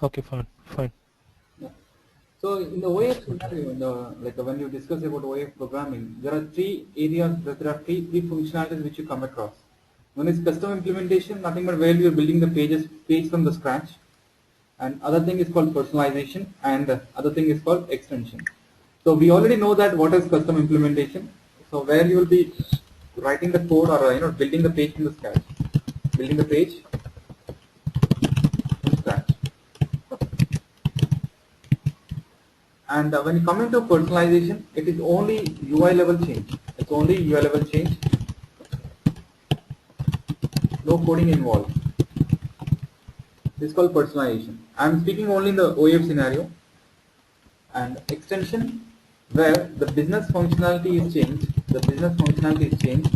Okay, fine, fine. Yeah. So in the OAF scenario, when you discuss about OAF programming, there are three areas, there are three functionalities which you come across. One is custom implementation, nothing but where you are building the page from the scratch. And other thing is called personalization, and other thing is called extension. So we already know that what is custom implementation. So where you will be writing the code or building the page from the scratch, building the page from scratch. And when you come into personalization, it is only UI level change. It's only UI level change, no coding involved. This is called personalization. I am speaking only in the OAF scenario. And extension, where the business functionality is changed. The business functionality is changed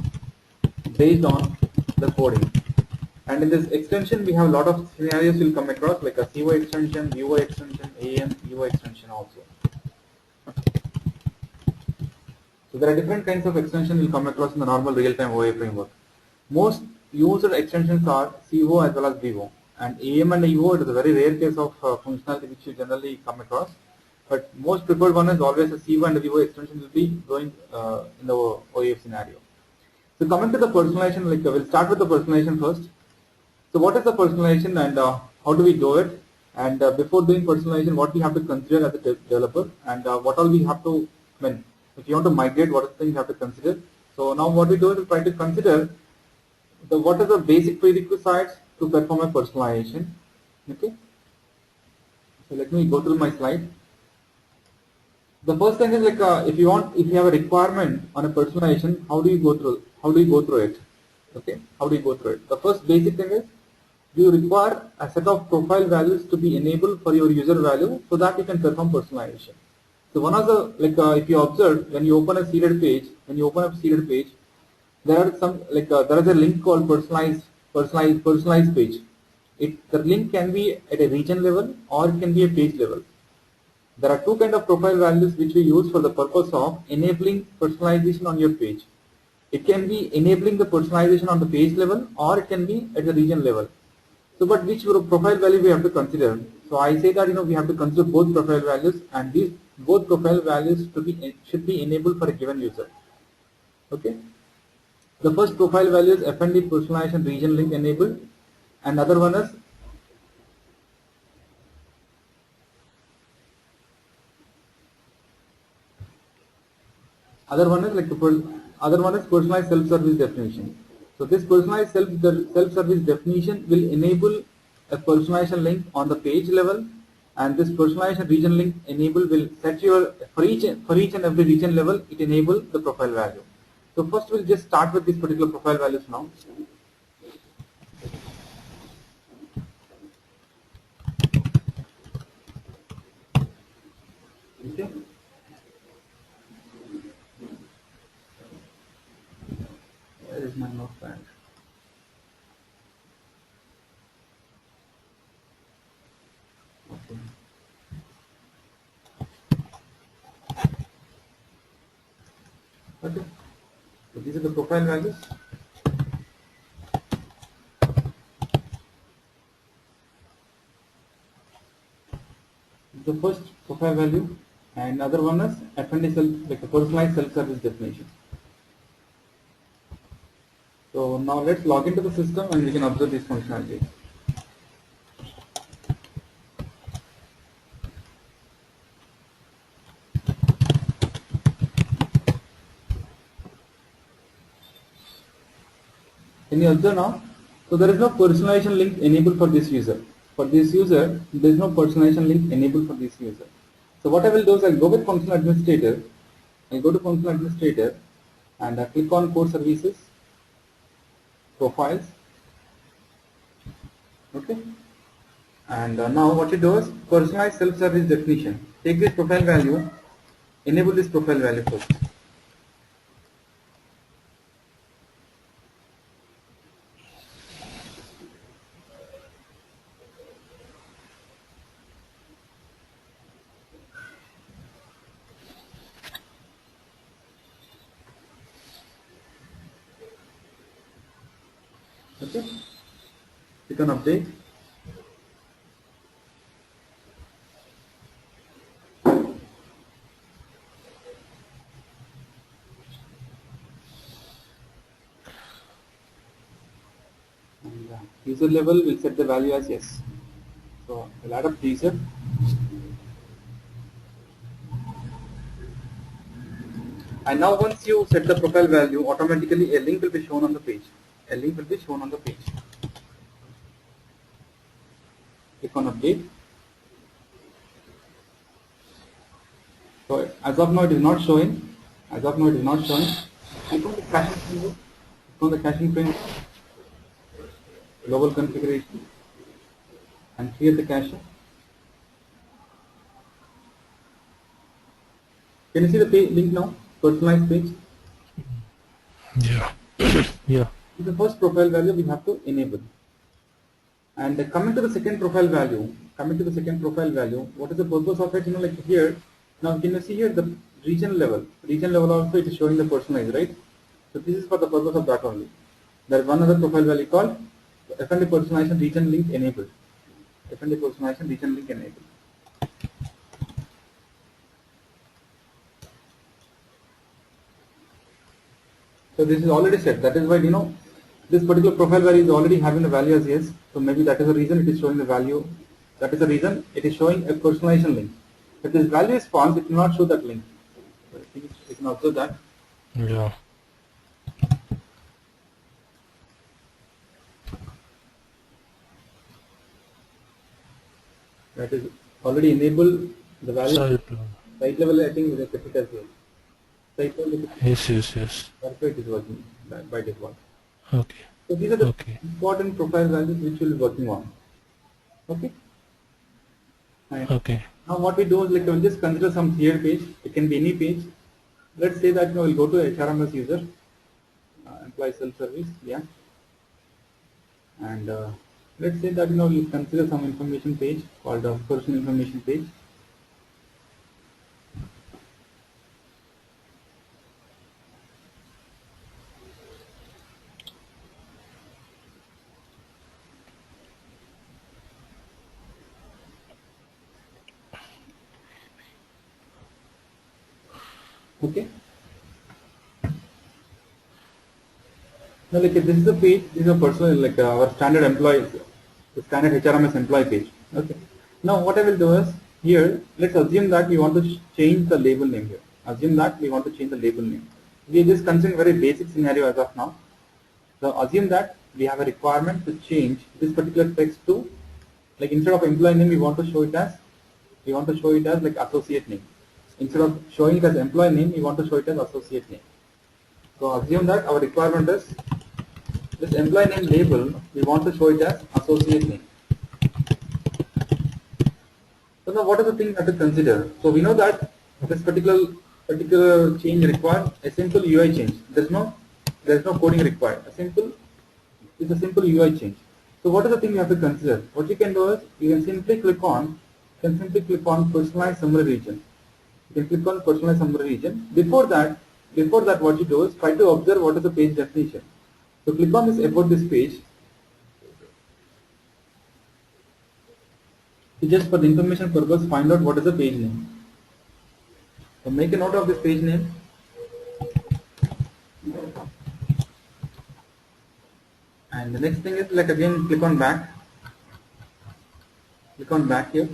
based on the coding. And in this extension, we have a lot of scenarios you'll come across, like a CUI extension, UI extension, AM, UI extension also. So there are different kinds of extensions you'll come across in the normal real-time OA framework. Most used extensions are CO as well as VO. And AM and EO, it is a very rare case of functionality which you generally come across. But most preferred one is always a CO and VO extension will be going in the OAF scenario. So coming to the personalization, we'll start with the personalization first. So what is the personalization and how do we do it? And before doing personalization, what we have to consider as a developer, and what all we have to, if you want to migrate, what are the things you have to consider? So now what we do is we try to consider what are the basic prerequisites to perform a personalization. Okay. So let me go through my slide. The first thing is if you have a requirement on a personalization, how do you go through it? Okay, how do you go through it? The first basic thing is you require a set of profile values to be enabled for your user value so that you can perform personalization. So one of the if you observe, when you open a seeded page, there are some there is a link called personalized page. The link can be at a region level or it can be a page level. There are two kinds of profile values which we use for the purpose of enabling personalization on your page. It can be enabling the personalization on the page level or it can be at the region level. So, but which profile value we have to consider? So, I say that we have to consider both profile values, and these both profile values should be enabled for a given user. Okay. The first profile value is FND personalization region link enabled, and other one is personalized self-service definition. So this personalized self-service definition will enable a personalization link on the page level, and this personalization region link enable will set your for each and every region level it enable the profile value. So first we'll just start with these particular profile values now. Okay. Where is my notepad? Okay. Okay. So these are the profile values. The first profile value, and other one is FND like a personalized self-service definition. So now let's log into the system and we can observe this functionality. Can you observe now? So there is no personalization link enabled for this user. For this user, there is no personalization link enabled for this user. So what I will do is I'll go with functional administrator. I'll go to functional administrator and click on core services, profiles. Okay. And now what you do is personalized self-service definition. Take this profile value, enable this profile value first. Okay. Click on update. User level will set the value as yes. So we'll add up the user. And now once you set the profile value, automatically a link will be shown on the page. A link will be shown on the page. Click on update. So as of now it is not showing. As of now it is not showing. Click on the caching framework. Click on the caching framework. Global configuration. And clear the cache. Can you see the page link now? Personalized page. Yeah. Yeah. The first profile value we have to enable. And coming to the second profile value, what is the purpose of it? Like here, now can you see here the region level? Region level also it is showing the personalized, right? So this is for the purpose of that only. There is one other profile value called F&D personalization region link enabled. F&D personalization region link enabled. So this is already set. That is why this particular profile value is already having the value as yes. So maybe that is the reason it is showing the value. That is the reason it is showing a personalization link. If this value is false, it will not show that link. So you can observe that. Yeah. That is already enabled the value. Site level, I think, is kept it as well. Site level. Yes. Perfect is working by default. Okay. So these are the important profile values which we'll be working on. Okay. Right. Okay. Now what we do is we'll just consider some clear page. It can be any page. Let's say that we'll go to HRMS user, employee self-service, yeah. And let's say that we'll consider some information page called a personal information page. Okay. Now, this is the page. This is a personal, our standard employees, the standard HRMS employee page. Okay. Now, what I will do is here. Let's assume that we want to change the label name here. We are just considering very basic scenario as of now. So assume that we have a requirement to change this particular text to, instead of employee name, we want to show it as associate name. Instead of showing it as employee name, we want to show it as associate name. So assume that our requirement is this employee name label, we want to show it as associate name. So now what are the things that to consider? So we know that this particular change requires a simple UI change. There's no coding required. It's a simple UI change. So what are the things you have to consider? What you can do is you can simply click on personalized summary region. You can click on personalized summary region. Before that what you do is try to observe what is the page definition. So click on this about this page. So just for the information purpose, find out what is the page name. So make a note of this page name. And the next thing is again click on back. Click on back here.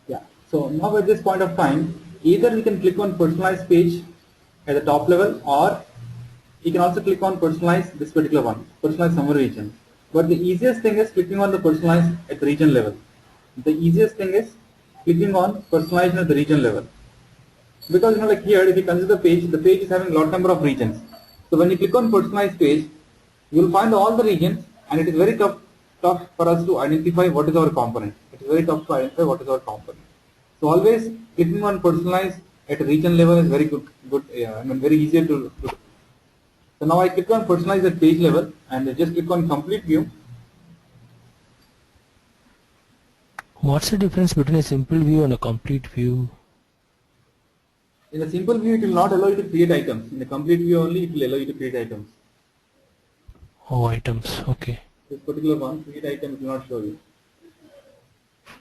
Yeah. So now at this point of time, either we can click on personalized page at the top level, or you can also click on personalize this particular one, personalized summary region. But the easiest thing is clicking on the personalized at the region level. Because here if you consider the page is having a lot number of regions. So when you click on personalized page, you will find all the regions, and it is very tough for us to identify what is our component. So always clicking on personalized at region level is very good. Very easier to do. So now I click on personalize at page level and just click on complete view. What's the difference between a simple view and a complete view? In a simple view, it will not allow you to create items. In a complete view only, it will allow you to create items. Oh, items. Okay. This particular one, create item, it will not show you.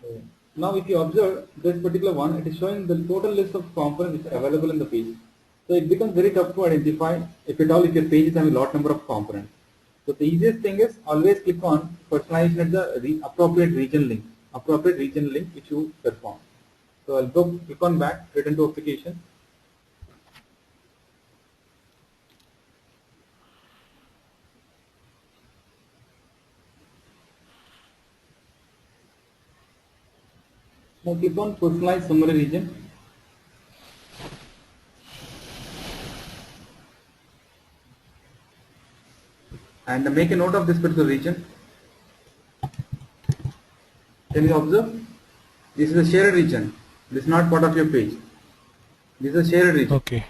So now if you observe this particular one, it is showing the total list of components which are available in the page. So it becomes very tough to identify if at all if your page is having a lot number of components. So the easiest thing is always click on personalization at the appropriate region link which you perform. So I'll go click on back, return to application. Now click on personalized summary region. And make a note of this particular region. Can you observe? This is a shared region. This is not part of your page. This is a shared region. Okay.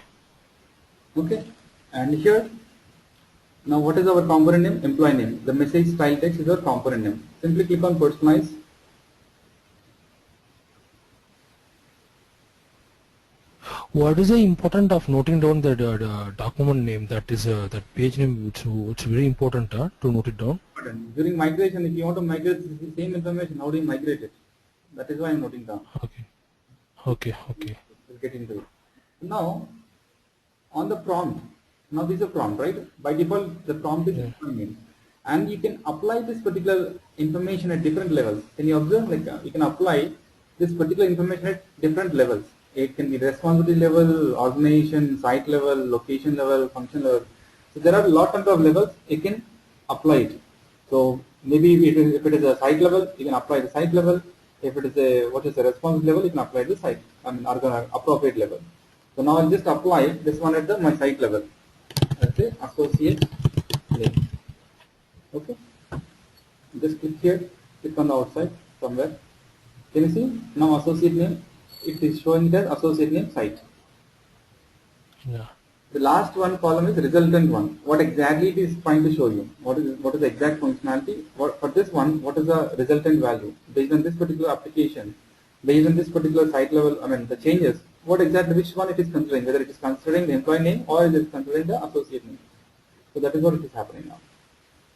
Okay. And here, now what is our component name? Employee name. The message style text is our component name. Simply click on personalize. What is the importance of noting down the document name? That is that page name. It's very important to note it down. During migration, if you want to migrate the same information, how do you migrate it? That is why I am noting down. Okay. Okay. Okay. We'll get into it. Now, on the prompt, now this is a prompt, right? By default, the prompt is name, and you can apply this particular information at different levels. Can you observe? Like you can apply this particular information at different levels. It can be responsibility level, organization, site level, location level, function level. So there are a lot of levels you can apply it. So maybe if it is a site level, you can apply the site level. If it is a response level, you can apply the site. Appropriate level. So now I'll just apply this one at my site level. Let's say associate name. Okay. Just click here. Click on the outside somewhere. Can you see now associate name? It is showing that associate name site. Yeah. The last one column is resultant one. What exactly it is trying to show you? What is the exact functionality? For this one, what is the resultant value based on this particular application, based on this particular site level? I mean the changes. What exactly which one it is considering? Whether it is considering the employee name or it is considering the associate name. So that is what it is happening now.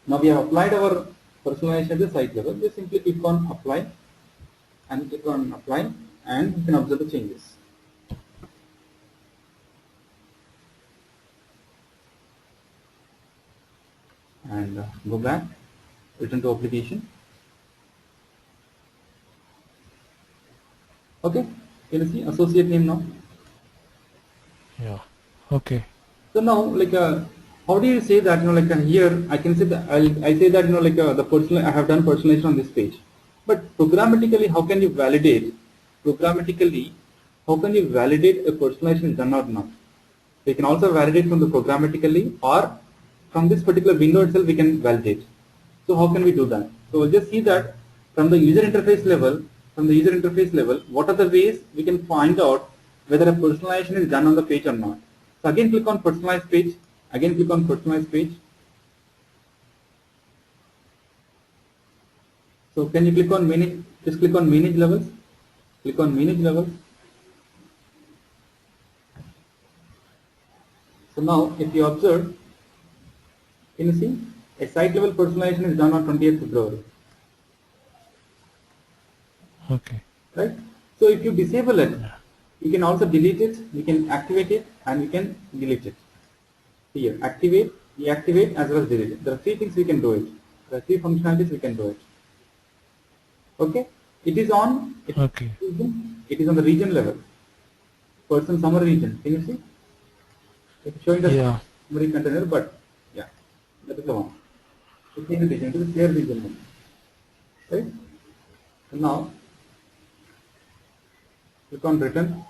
Now we have applied our personalization at the site level. Just simply click on apply and click on apply, and you can observe the changes. And go back, return to application. Okay, can you see associate name now? Yeah. Okay. So now, like, how do you say that? Here I can say that I say that the personal I have done personalization on this page, but programmatically, how can you validate? Programmatically, how can you validate a personalization is done or not? We can also validate from the programmatically, or from this particular window itself we can validate. So how can we do that? So we'll just see that from the user interface level. What are the ways we can find out whether a personalization is done on the page or not? So again, click on personalized page. So can you click on manage? Just click on manage levels. Click on manage levels. So now, if you observe, can you see a site level personalization is done on 20th February. Okay. Right? So if you disable it, you can also delete it, you can activate it, and you can delete it. Here, activate, deactivate, as well as delete it. There are three things we can do it. There are three functionalities we can do it. Okay? It is on. Okay. It is on the region level. Person summary region. Can you see? It's showing the summary container, but yeah, that is the one. It's in the region. It is a shared region. Right? So now, click on return.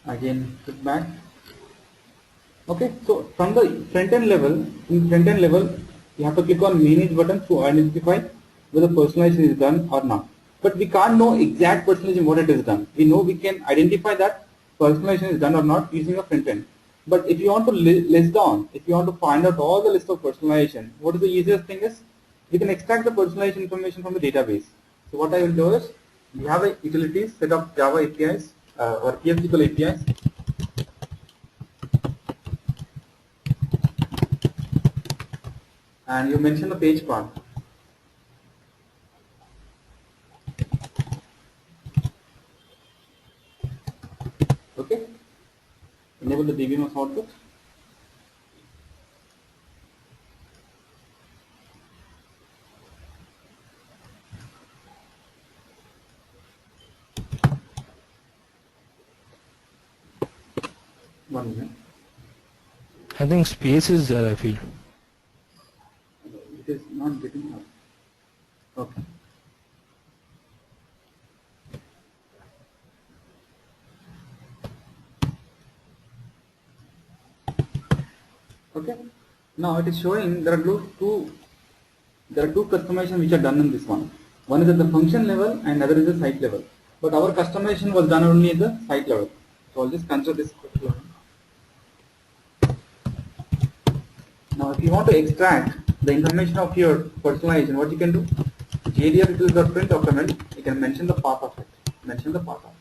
Again, click back. Okay, so from the front end level, you have to click on manage button to identify whether personalization is done or not. But we can't know exact personalization what it is done. We know we can identify that personalization is done or not using a front end. But if you want to list down, if you want to find out all the list of personalization, what is the easiest thing is we can extract the personalization information from the database. So what I will do is we have a utilities set of Java APIs or PSQL APIs. And you mention the page part. Okay. Enable the DBMS output. One minute. I think space is there, I feel. It is not getting up. Okay. Okay. Now it is showing there are two customizations which are done in this one. One is at the function level and other is the site level. But our customization was done only at the site level. So I'll just consider this particular one. Now if you want to extract the information of your personalization, what you can do? JDR it is the print document. You can mention the path of it. Mention the path of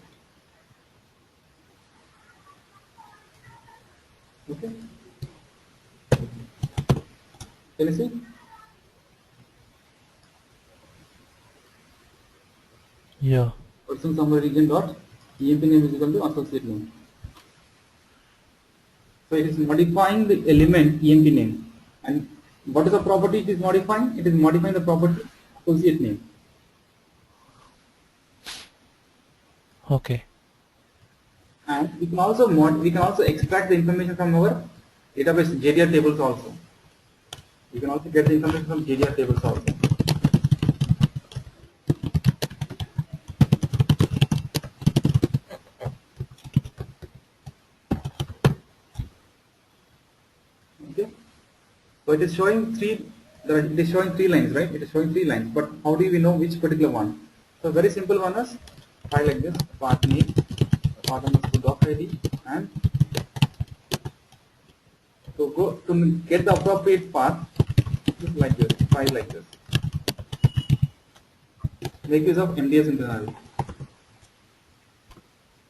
it. Okay. Can you see? Yeah. Person summary region dot emp name is equal to associate name. So it is modifying the element emp name. And what is the property it is modifying? It is modifying the property associate name. Okay. And we can also extract the information from our database JDR tables also. You can also get the information from JDR tables also. Okay. So it is showing three lines, right? It is showing 3 lines, but how do we know which particular one? So very simple one is file like this, path name, path underscore doc ID, and so go to get the appropriate path, just like this, file like this. Make use of MDS internal.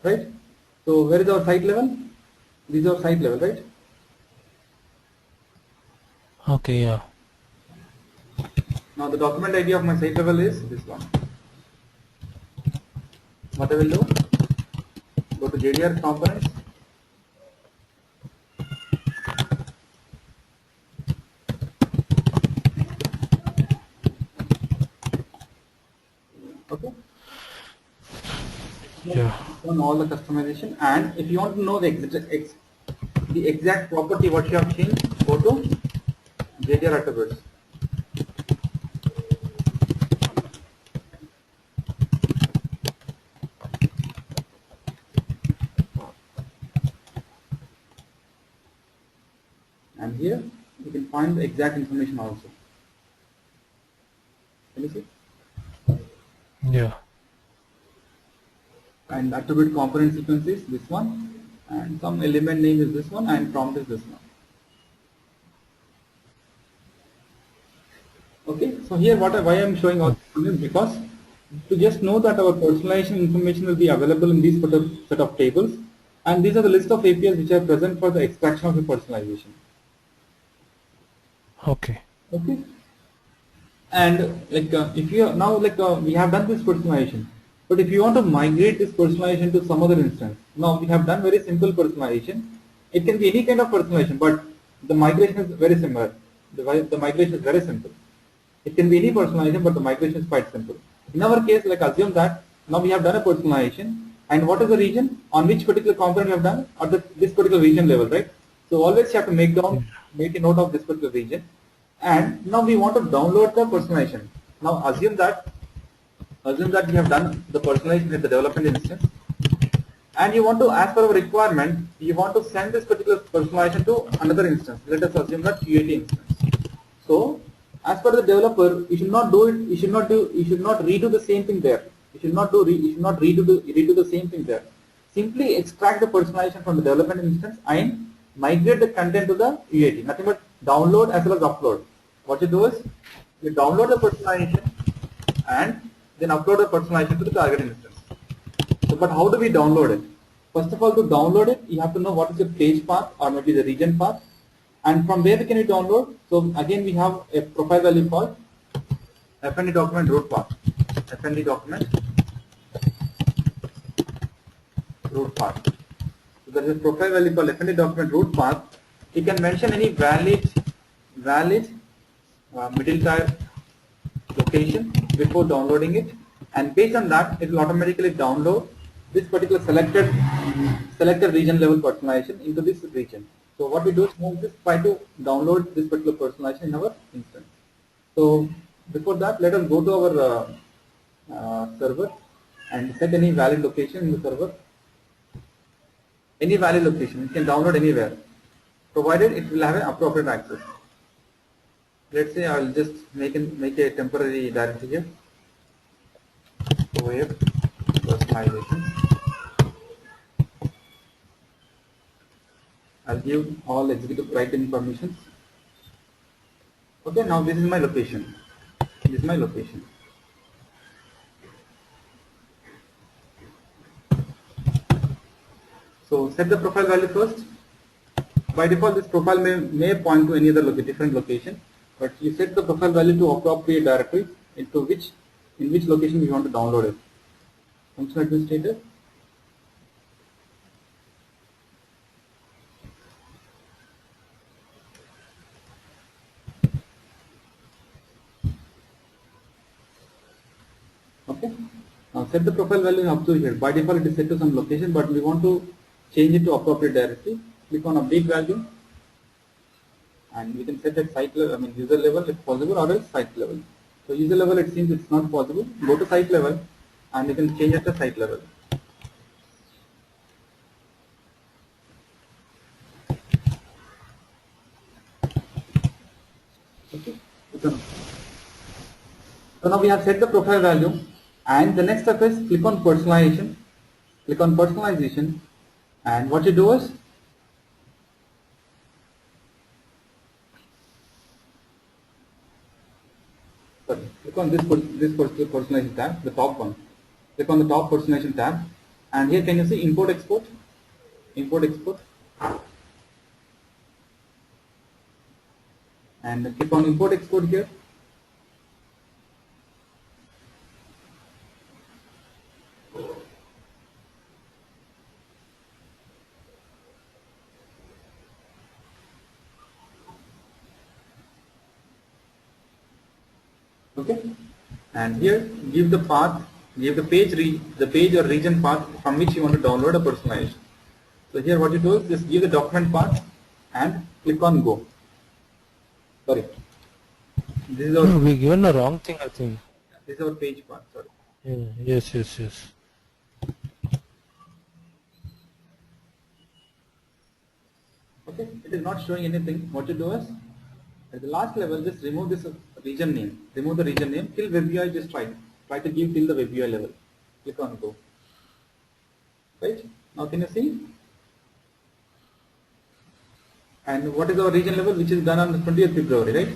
Right? So where is our site level? This is our site level, right? Okay, yeah. Now the document ID of my site level is this one. What I will do? Go to JDR components. Okay. Yeah. On all the customization, and if you want to know the exact property what you have changed, go to JDR attributes. And here you can find the exact information also. Can you see? Yeah. And attribute component sequence is this one, and some element name is this one, and prompt is this one. Okay, so here why I am showing all this is because to just know that our personalization information will be available in these set of tables, and these are the list of APIs which are present for the extraction of the personalization. Okay. Okay, and like if you now we have done this personalization, but if you want to migrate this personalization to some other instance, now we have done very simple personalization. It can be any kind of personalization, but the migration is very similar. The migration is very simple. It can be any personalization, but the migration is quite simple. In our case, like assume that now we have done a personalization, and what is the region on which particular component we have done at this particular region level, right? So always you have to make a note of this particular region, and now we want to download the personalization. Now assume that we have done the personalization at the development instance, and you want to, as per our requirement, you want to send this particular personalization to another instance. Let us assume that UAT instance. So as per the developer, you should not do it. You should not redo the same thing there. You should not redo the same thing there. Simply extract the personalization from the development instance and migrate the content to the UAT. Nothing but download as well as upload. What you do is you download the personalization and then upload the personalization to the target instance. So, but how do we download it? First of all, to download it, you have to know what is the page path or maybe the region path. And from where can we download? So again, we have a profile value called FND document root path. FND document root path. So there is a profile value called F&D document root path. You can mention any valid middle tier location before downloading it, and based on that it will automatically download this particular selected region level personalization into this region. So what we do is move this, try to download this particular personalization in our instance. So before that, let us go to our server and set any valid location in the server. Any valid location, you can download anywhere, provided it will have an appropriate access. Let's say I will just make a temporary directory here. OAF Personalization. I'll give all executive write-in permissions. Okay, now this is my location. This is my location. So set the profile value first. By default, this profile may point to any other different location, but you set the profile value to appropriate directory in which location you want to download it. Functional administrator. Okay. Now set the profile value up to here. By default, it is set to some location, but we want to change it to appropriate directory. Click on update value, and we can set at site level, user level if possible, or else site level. So user level, it seems it's not possible. Go to site level, and you can change it to site level. Okay. So now we have set the profile value, and the next step is click on personalization. Click on personalization, and what you do is click on this personalization tab, the top one. Click on the top personalization tab, and here can you see import export, and click on import export here. Okay, and here give the path, give the page or region path from which you want to download a personalization. So here what you do is just give the document path and click on go. Sorry, this is our No, we given the wrong thing, I think. This is our page path. Sorry. Yeah, yes. Okay, it is not showing anything. What you do is at the last level, just remove this region name. Remove the region name. Till web UI, just try to give till the web UI level. Click on go. Right now, can you see? And what is our region level, which is done on the 20th February, right?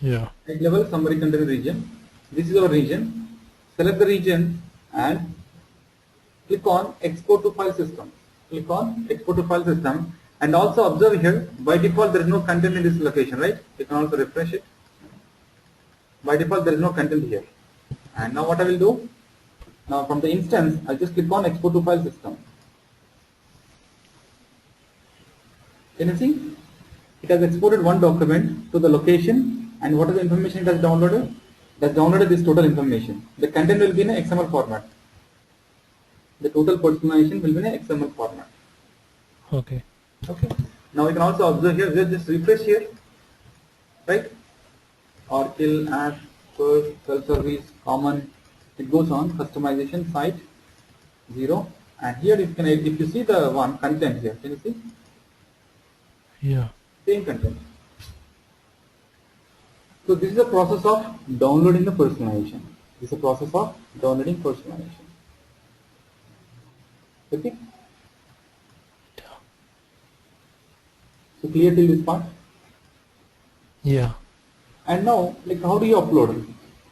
Yeah. Right level, summary content region. This is our region. Select the region and click on export to file system. Click on export to file system. And also observe here, by default there is no content in this location, right? You can also refresh it. By default there is no content here. And now what I will do, now from the instance, I just click on export to file system. Can you see? It has exported one document to the location, and what is the information it has downloaded? It has downloaded this total information. The content will be in a XML format. The total personalization will be in a XML format. Okay. Okay. Now you can also observe here, just refresh here, right? Oracle, app, first, self-service, common, it goes on, customization, site, 0. And here if you see the one content here, can you see? Yeah. Same content. So this is a process of downloading the personalization. This is a process of downloading personalization. Okay? So clear till this part? Yeah. And now, like, how do you upload it?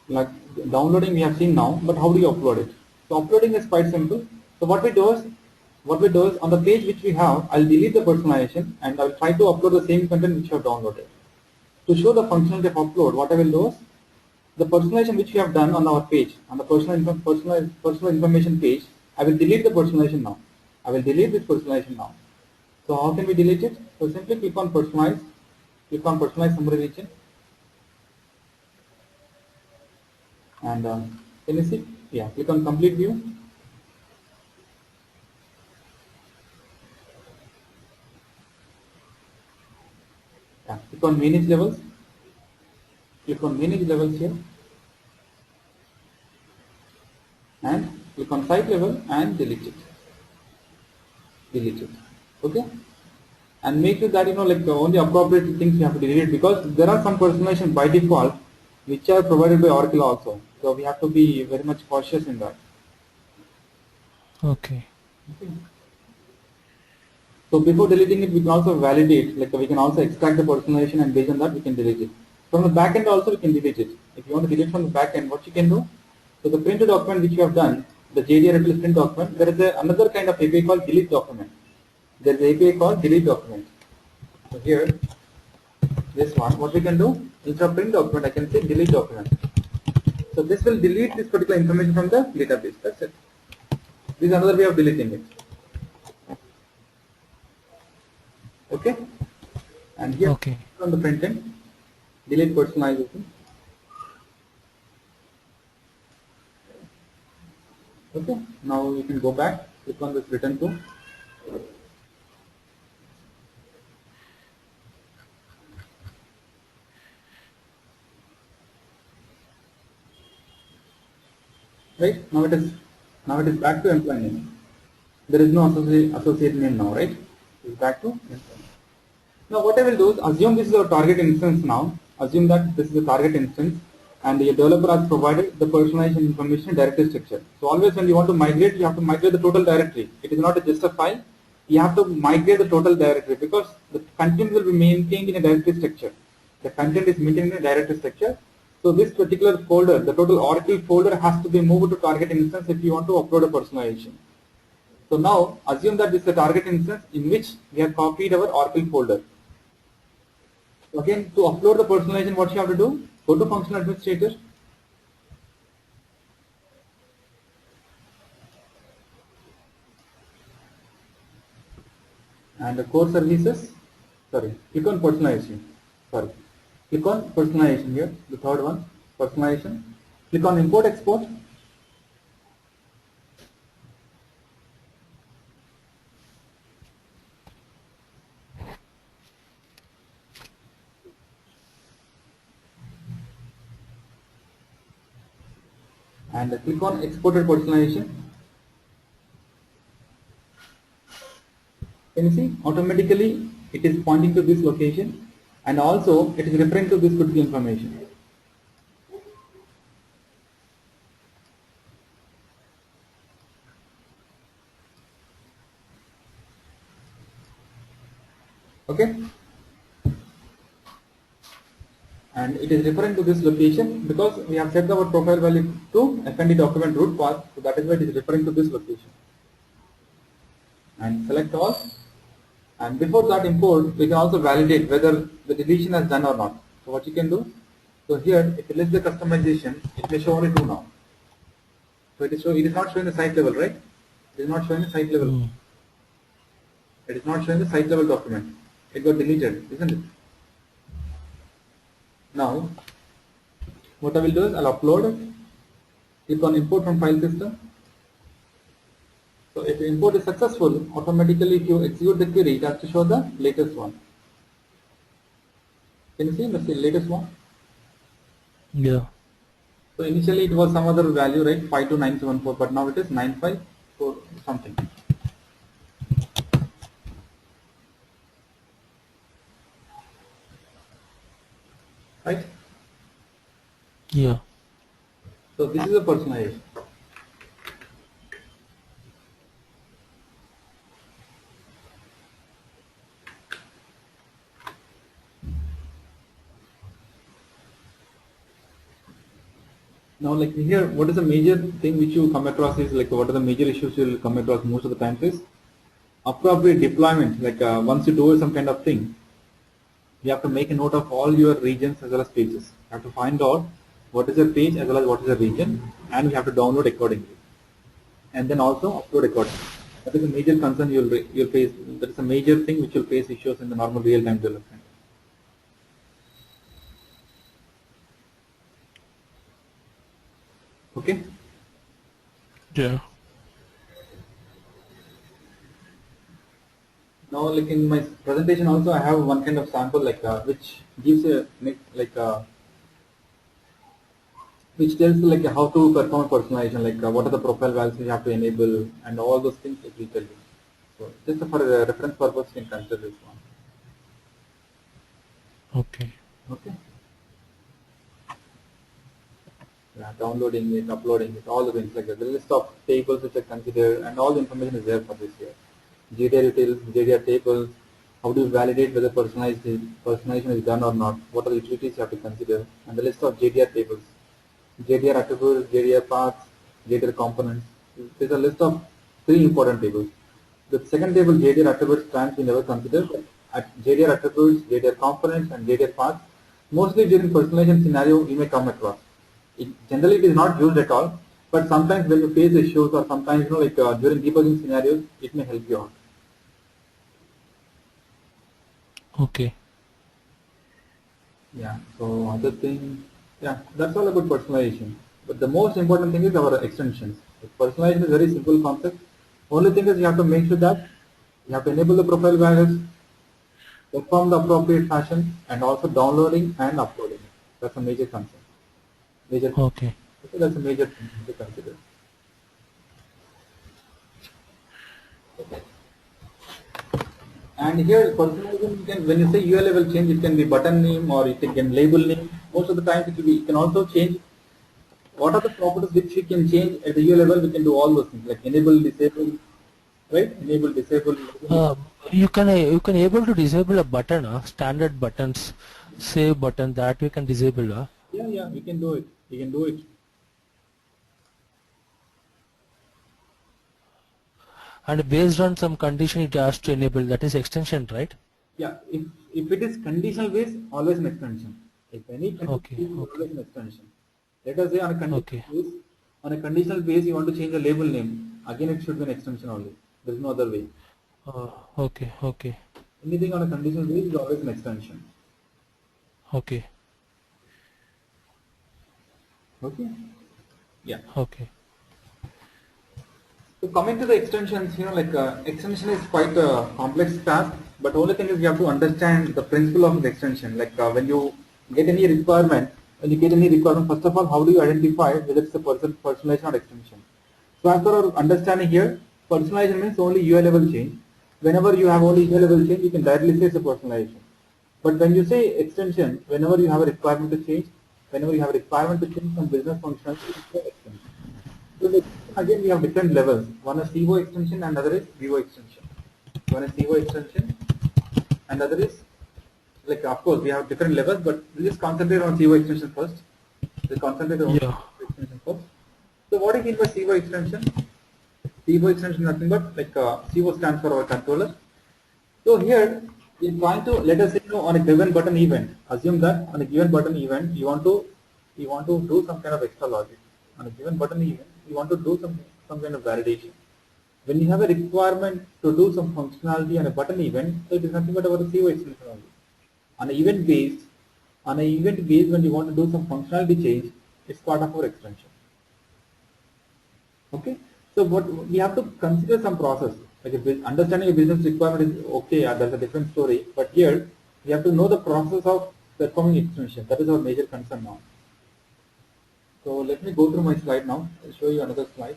Like downloading we have seen now, but how do you upload it? So uploading is quite simple. So what we do is on the page which we have, I'll delete the personalization and I'll try to upload the same content which you have downloaded. To show the functionality of upload, what I will do is the personalization which we have done on our page, on the personal information page, I will delete the personalization now. I will delete this personalization now. So how can we delete it? So simply click on personalize, summary region, and can you see? Yeah, click on complete view. Yeah, click on manage levels. Click on manage levels here, and click on site level and delete it. Delete it. Okay. And make sure that like the only appropriate things you have to delete, because there are some personalization by default which are provided by Oracle also. So we have to be very much cautious in that. Okay. Okay. So before deleting it, we can also validate, like we can also extract the personalization, and based on that we can delete it. From the backend also we can delete it. If you want to delete from the backend, what you can do? So the print document which you have done, the JDR print document, there is another kind of API called delete document. There is an API called delete document. So here, this one, what we can do, instead of print document, I can say delete document. So this will delete this particular information from the database. That's it. This is another way of deleting it. Okay. And here Okay. on the front end, delete personalization. Okay. Now you can go back, click on this return to. Right. Now it is back to employee name. There is no associate name now, right? It's back to employee. Now what I will do is assume this is our target instance now. Assume that this is the target instance, and the developer has provided the personalization information directory structure. So always when you want to migrate, you have to migrate the total directory. It is not just a file. You have to migrate the total directory, because the content will be maintained in a directory structure. The content is maintained in a directory structure. So this particular folder, the total Oracle folder, has to be moved to target instance if you want to upload a personalization. So now assume that this is a target instance in which we have copied our Oracle folder. So again, to upload the personalization, what you have to do? Go to functional administrator. And the core services. Sorry, click on personalization. Sorry, click on personalization here. The third one, personalization. Click on import export. And click on exported personalization. Can you see? Automatically it is pointing to this location, and also it is referring to this particular information. Okay? And it is referring to this location because we have set our profile value to FND document root path, so that is why it is referring to this location. And select all. And before that import, we can also validate whether the deletion has done or not. So what you can do? So here, if you list the customization, it may show only 2 now. So it is not showing the site level, right? It is not showing the site level. It is not showing the site level document. It got deleted, isn't it? Now, what I will do is I'll upload it. Click on import from file system. So if the import is successful, automatically if you execute the query, it has to show the latest one. Can you see the latest one? Yeah. So initially it was some other value, right? 52974, but now it is 954 something. Right? Yeah. So this is a personalization. Now like here, what is the major thing which you come across is like what are the major issues you will come across most of the times is appropriate deployment. Like once you do some kind of thing, you have to make a note of all your regions as well as pages. You have to find out what is a page as well as what is a region, and we have to download accordingly. And then also upload accordingly. That is a major concern you'll face. That is a major thing which will face issues in the normal real-time development. Okay. Yeah. Now, like in my presentation, also I have one kind of sample which gives a which tells like how to perform personalization, what are the profile values you have to enable, and all those things it will tell you. So just for reference purpose, you can consider this one. Okay. Okay. Yeah, downloading it, uploading it, all the things like that. The list of tables which are considered, and all the information is there for this here. JDR utils, JDR tables. How do you validate whether personalization is done or not? What are the utilities you have to consider? And the list of JDR tables. JDR attributes, JDR paths, JDR components. There's a list of three important tables. The second table, JDR attributes, trans we never consider. JDR attributes, JDR components, and JDR paths. Mostly during personalization scenario, you may come across. Generally, it is not used at all, but sometimes when you face issues or sometimes during debugging scenarios, it may help you out. Okay. Yeah. So other thing, yeah, that's all about personalization. But the most important thing is our extensions. Personalization is a very simple concept. Only thing is you have to make sure that you have to enable the profile values, perform the appropriate fashion, and also downloading and uploading. That's a major concern. Major. Okay. Okay, that's a major thing to consider. And here personalization can, when you say UI level change, it can be button name or it can label name. Most of the times it will be, you can also change what are the properties which we can change at the UI level. We can do all those things like enable, disable, right? Enable, disable. Uh, you can able to disable a button, standard buttons, save button that we can disable. Yeah, yeah, we can do it. We can do it. And based on some condition it has to enable, that is extension, right? Yeah, if it is conditional base, always an extension. If any conditional Okay. base, Okay. always an extension. Let us say Okay. on a conditional base, you want to change the label name. Again, it should be an extension only. There is no other way. Okay. Okay. Anything on a conditional base is always an extension. Okay. Okay. Yeah. Okay. So coming to the extensions, extension is quite a complex task, but only thing is you have to understand the principle of the extension. When you get any requirement, first of all, how do you identify whether it's a personalization or extension? So as per our understanding here, personalization means only UI level change. Whenever you have only UI level change, you can directly say it's a personalization. But when you say extension, whenever you have a requirement to change, some business functionality, it's an extension. So again, we have different levels. One is CO extension and other is VO extension. One is CO extension and other is, of course, we have different levels, but we'll just concentrate on CO extension first. We'll concentrate on Yeah. CO extension first. So what do you mean by CO extension? CO extension nothing but CO stands for our controller. So here we're trying to, let us say, on a given button event, assume that on a given button event you want to do some kind of extra logic. On a given button event, you want to do some kind of validation. When you have a requirement to do some functionality on a button event, so it is nothing but about the CO extension only. On an event based, when you want to do some functionality change, it's part of our extension. Okay, so what we have to consider some process. Like understanding a business requirement is okay, that's a different story. But here we have to know the process of performing extension. That is our major concern now. So let me go through my slide now. I'll show you another slide.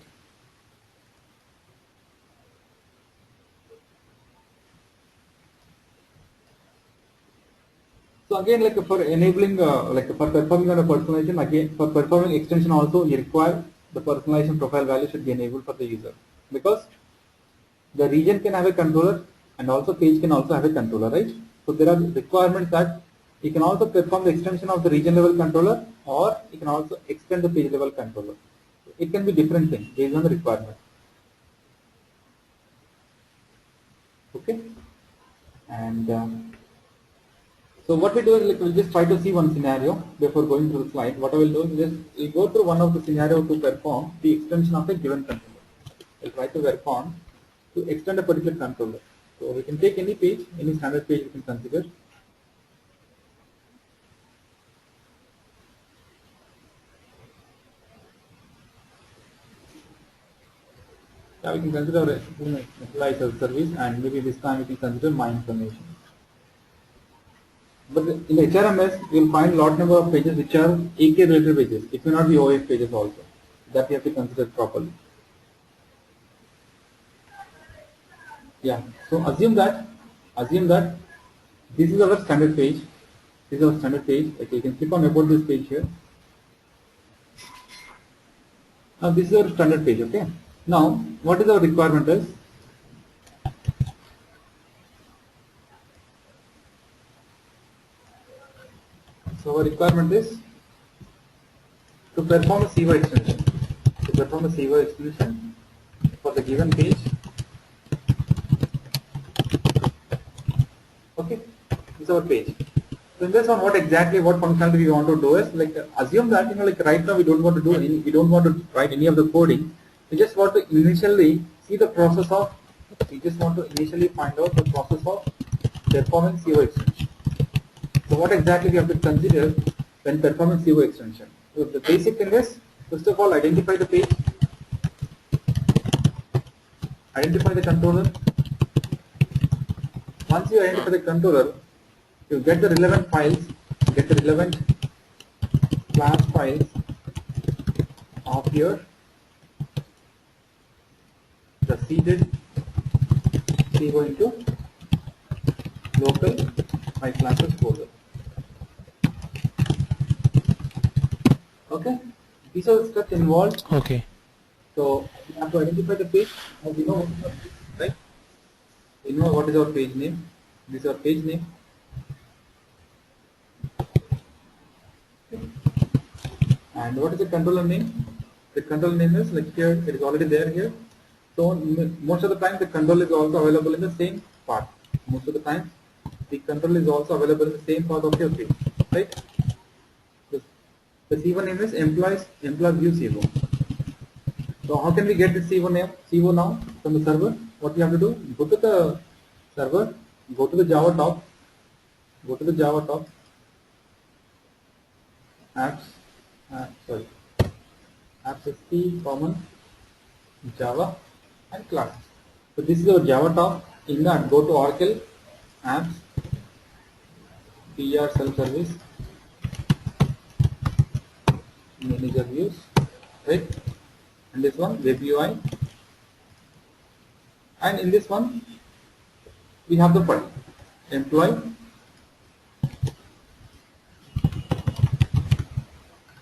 So again, for enabling, for performing on a personalization, again for performing extension also, you require the personalization profile value should be enabled for the user, because the region can have a controller and also page can also have a controller, right? So there are requirements that you can also perform the extension of the region level controller, or you can also extend the page level controller. It can be different things based on the requirement. Okay, and so what we do is we'll just try to see one scenario before going through the slide. What I will do is just we'll go through one of the scenario to perform the extension of a given controller. We'll try to perform to extend a particular controller. So we can take any page, any standard page we can consider. Yeah, we can consider employee self-service, and maybe this time we can consider my information. But in the HRMS, you will find lot number of pages which are AK related pages. It may not be OAF pages also. That you have to consider properly. Yeah. So assume that this is our standard page. This is our standard page. Okay, you can click on about this page here. Now this is our standard page. Okay. Now what is our requirement is? So our requirement is to perform a CV extension. To perform a CV extension for the given page. Okay, this is our page. So in this one, what functionality we want to do is like assume that like right now we don't want to do any, we don't want to write any of the coding. We just want to initially see the process of. We just want to initially find out the process of performing CV extension. So what exactly we have to consider when performing CV extension? So the basic thing is, first of all, identify the page, identify the controller. Once you identify the controller, you get the relevant files, get the relevant class files of your the seeded CV into local my classes folder. Okay, these are the steps involved. Okay. So you have to identify the page. Now we know what is our page, right? We know what is our page name. This is our page name. And what is the controller name? The controller name is like here, it is already there here. So most of the time the control is also available in the same path. Most of the time the control is also available in the same path of your page, right? The CV name is employee view CV. So how can we get the CV name CV now from the server? What we have to do? Go to the server, go to the Java top, apps, apps SC common Java and classes. So this is our Java top. In that, go to Oracle apps, PR self-service, manager views, right? And this one web UI. And in this one, we have the file employee.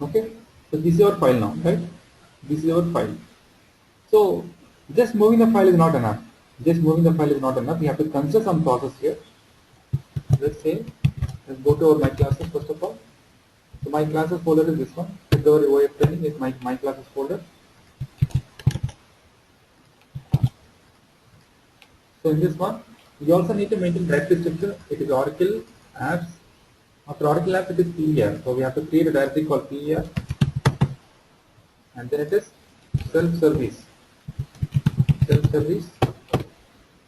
Okay, so this is our file now, right? This is our file. So just moving the file is not enough. We have to consider some process here. Let's go to our my classes first of all. So my classes folder is this one. The OAF training is my classes folder. So in this one, we also need to maintain directory structure. It is Oracle apps. After Oracle apps, it is PER. So we have to create a directory called PER. And then it is self-service.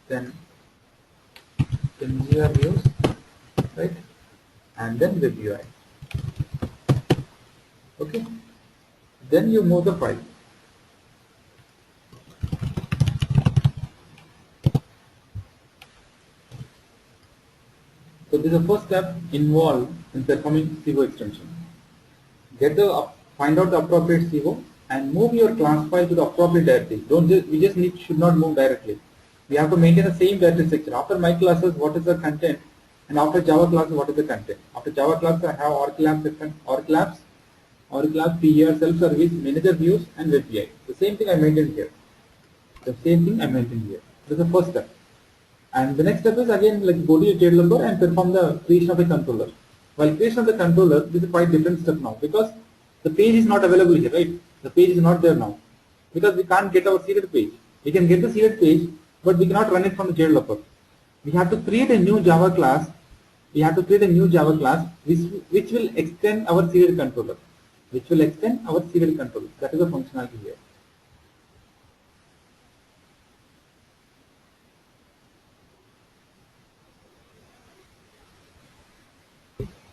Then MGR views, right? And then web UI. Okay. Then you move the file. So this is the first step involved in performing CV extension. Find out the appropriate CV and move your class file to the appropriate directory. Should not move directly. We have to maintain the same directory structure. After my classes, what is the content? And after Java classes, what is the content? After Java classes, I have Oracle apps, PER, self-service, manager views, and web UI. The same thing I maintained here. This is the first step. And the next step is again like go to your developer and perform the creation of a controller. While creation of the controller, this is quite different step now because the page is not available here, right? The page is not there now because we can't get our seeded page. We can get the seeded page, but we cannot run it from the developer. We have to create a new Java class. Which will extend our seeded controller. That is the functionality here.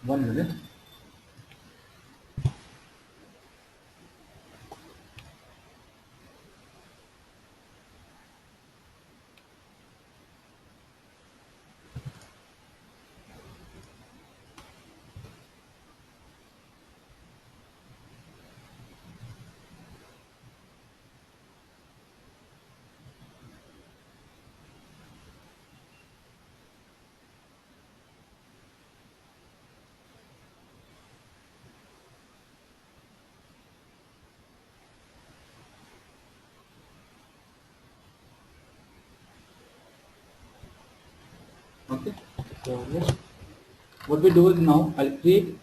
1 minute. Okay. So what we do is now I'll create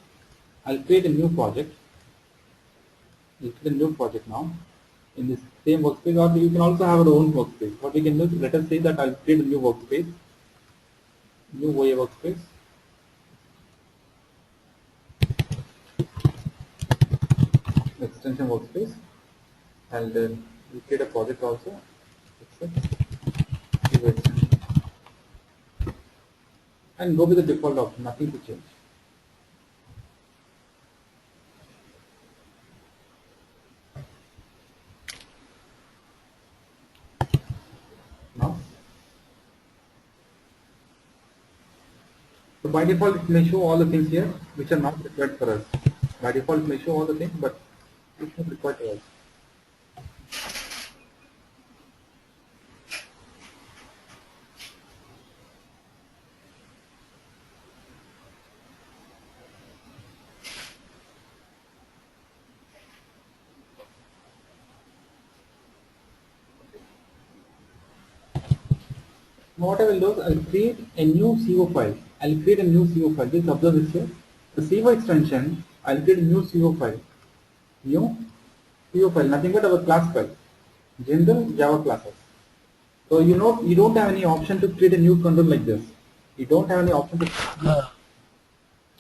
a new project. We'll create a new project now in this same workspace, or you can also have your own workspace. What we can do is, let us say that I'll create a new workspace, new OA workspace. Extension workspace, and we create a project also. Except new extension. And go with the default option, nothing to change. Now, so by default it may show all the things here which are not required for us. By default it may show all the things, but it's not required for us. Now what I will do is I'll create a new CO file. I'll create a new CO file. Just observe this here. The CO extension, I'll create a new CO file. New CO file, nothing but our class file. General Java classes. So you know you don't have any option to create a new control like this. You don't have any option to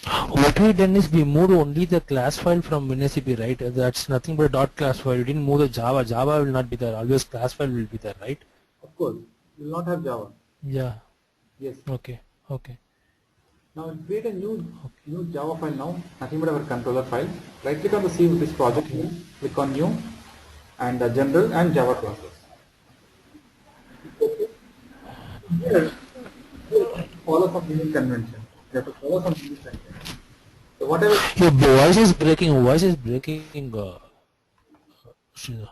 What we done is we moved only the class file from WinSCP, right? That's nothing but a dot class file. You didn't move the Java. Java will not be there. Always class file will be there, right? Of course, you will not have Java. Yeah. Yes. Okay. Okay. Now create a new Java file now, nothing but our controller file. Right click on the C this project here, click on new and general and Java classes. Okay. Here, follow some naming convention. You have to follow some naming convention. So whatever. Your voice is breaking. Voice is breaking. Sridhar.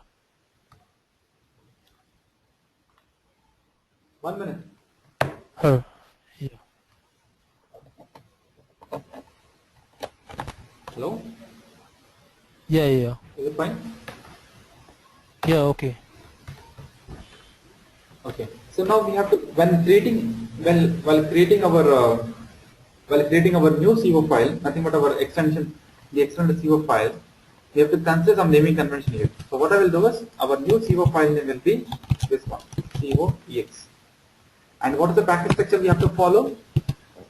1 minute. Her. Yeah. Hello? Yeah. Yeah. Is it fine? Yeah. Okay. Okay. So now we have to, when creating, while creating our new CO file, nothing but our extension, the extended CO file, we have to consider some naming convention here. So what I will do is, our new CO file name will be this one, COEX. And what is the package structure we have to follow?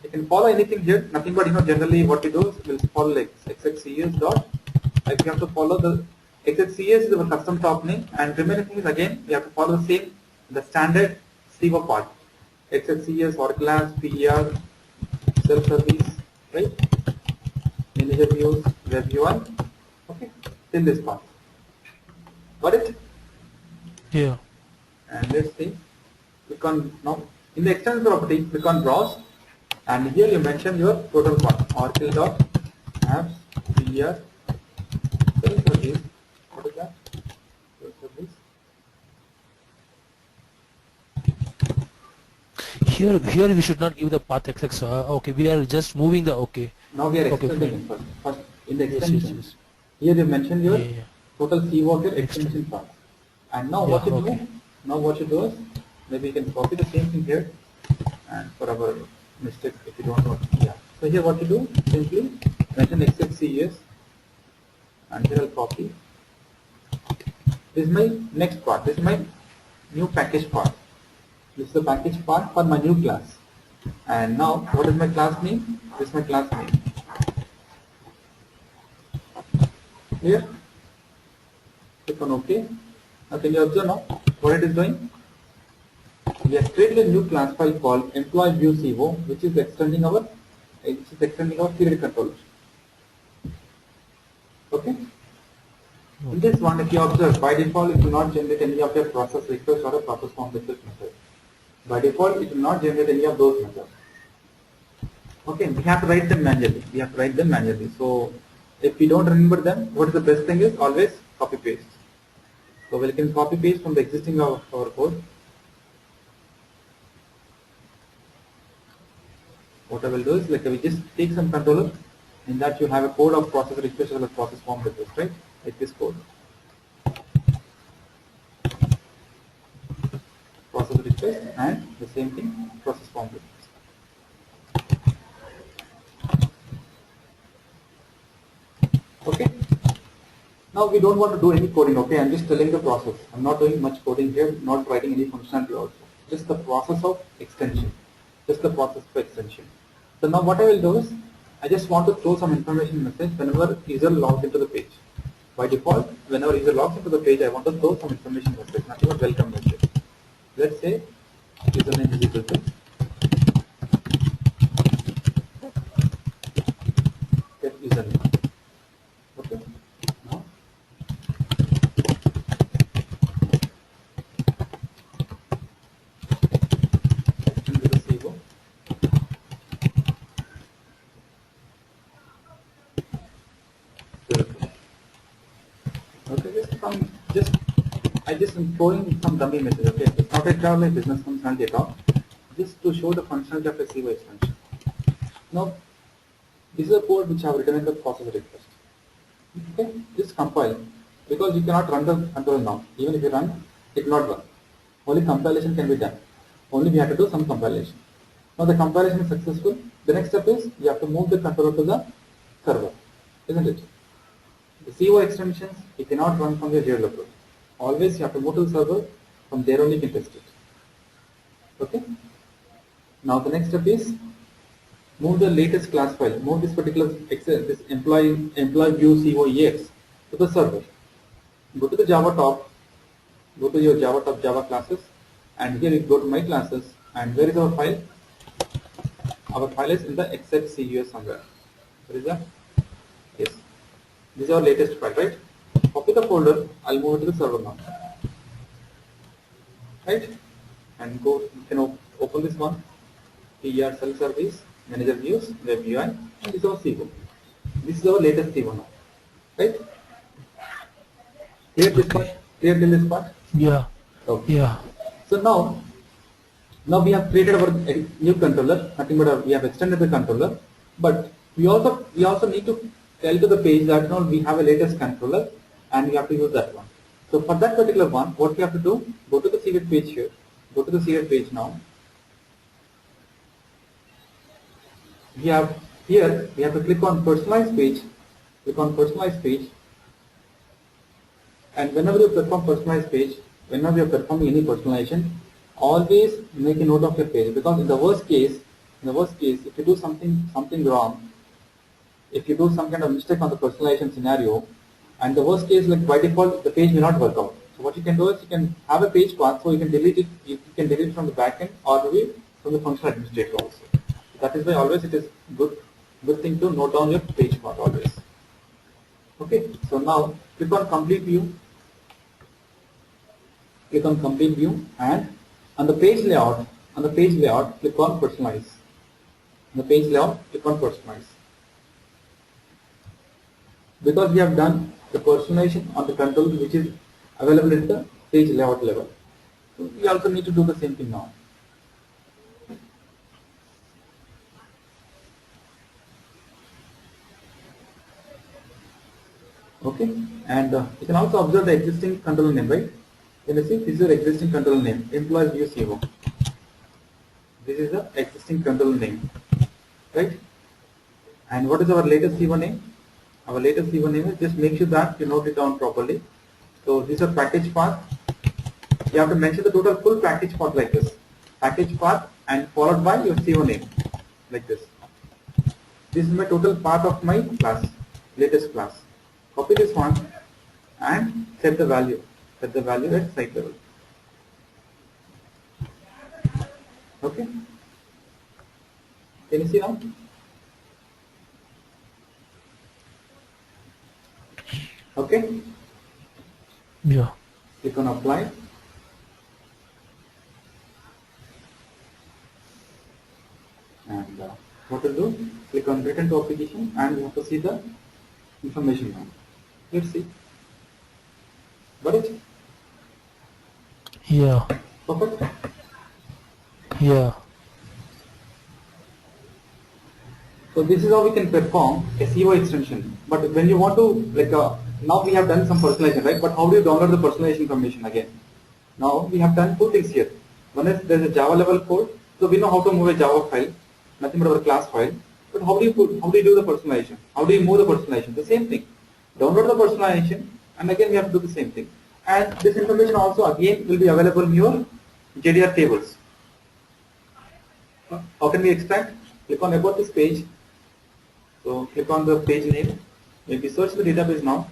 You can follow anything here, nothing but generally what we do is we'll follow like xxcs dot, like we have to follow the xxcs is our custom top name, and remaining things again we have to follow the same, the standard CO part. xxcs or class, PER, self-service, right? Manager views, web UI, okay, till this part. Got it? Yeah. And let's see, click on, now in the external property, click on browse, and here you mention your total part, oracle.apps, PER, self-service, what is that? Self-service. Here we should not give the path XX. Okay, we are just moving the okay. Now we are Okay, extending fine. it first. First, in the Yes, extension, yes. here you mention your Yeah. total CO of your extension part. And now what Yeah, you okay. do? Now what you do is, maybe you can copy the same thing here, and for our mistake, if you don't know, yeah. So here what you do, simply mention XXCS, and here I'll copy. This is my next part. This is my new package part. This is the package part for my new class. And now, what is my class name? This is my class name. Here, click on OK. Now can you observe now what it is doing? We have created a new class file called employee view CO, which is extending our It's extending our period controller. Okay. In this one, if you observe, by default, it will not generate any of your process request or a process form request method. By default, it will not generate any of those methods. Okay, we have to write them manually. So if we don't remember them, what is the best thing is always copy paste. So we can copy paste from the existing of our code. What I will do is, like, we just take some controller. In that you have a code of process request or process form request, right? Like this code. Process request and the same thing, process form request. Okay. Now we don't want to do any coding, okay? I'm just telling the process. I'm not doing much coding here, not writing any functionality also. Just the process of extension. Just the process of extension. So now what I will do is, I just want to throw some information message whenever user logs into the page. By default, whenever user logs into the page, I want to throw some information message, nothing but welcome message. Let's say username is equal to get username. Okay. Now extend to the CO. Okay, I just am throwing some dummy message. Okay, it's not a like business functionality at all. Just to show the functionality of a CO extension. Now, this is a code which I have written in the process request. Okay, just compile because you cannot run the control now. Even if you run, it will not run. Only compilation can be done. Only we have to do some compilation. Now the compilation is successful. The next step is you have to move the controller to the server, isn't it? The CO extensions you cannot run from your developer. Always you have to move to the server. From there only you can test it. Okay. Now the next step is move the latest class file. Move this particular this employee view COEX to the server. Go to the Java top. Go to your Java top Java classes, and here you go to my classes. And where is our file? Our file is in the except CUS somewhere. Where is that? Yes. This is our latest file, right? Copy the folder. I'll move it to the server now. Right? And go. You can open this one. PR self service manager views web UI. And this is our CO. This is our latest CO now. Right? Clear this part? Clear till this part? Yeah. Okay. Yeah. So now we have created our new controller. Nothing but we have extended the controller. But we also need to tell to the page that now we have a latest controller and we have to use that one. So for that particular one, what we have to do? Go to the CVet page here. Go to the CVet page now. We have to click on personalized page. Click on personalized page. And whenever you perform personalized page, whenever you are performing any personalization, always make a note of your page, because in the worst case, if you do something wrong, if you do some kind of mistake on the personalization scenario, and the worst case, like by default, the page will not work out. So what you can do is you can have a page path, so you can delete it. You can delete it from the backend or maybe from the functional administrator also. So that is why always it is good thing to note down your page path always. Okay. So now click on complete view. Click on complete view, and on the page layout, click on personalize. On the page layout, click on personalize. Because we have done the personalization on the control which is available at the page layout level. So we also need to do the same thing now. Okay, and you can also observe the existing control name, right? Can you see this is your existing control name, employee view CO. This is the existing control name, right? And what is our latest CO name? Our latest CO name is, just make sure that you note it down properly. So this is a package path. You have to mention the total full package path like this. Package path and followed by your CO name like this. This is my total path of my class, latest class. Copy this one and set the value. Set the value at site level. Okay. Can you see now? Okay, Yeah. click on apply. And what to do? Click on return to application and you have to see the information now. Let's see. Got it? Yeah. Perfect. Yeah. So this is how we can perform a SEO extension. But when you want to, like, now we have done some personalization, right? But how do you download the personalization information again? Now we have done two things here. One is there's a Java level code, so we know how to move a Java file, nothing but our class file. But how do you do the personalization? How do you move the personalization? The same thing. Download the personalization, and again we have to do the same thing. And this information also again will be available in your JDR tables. How can we extract? Click on about this page. So click on the page name. If we search the database now,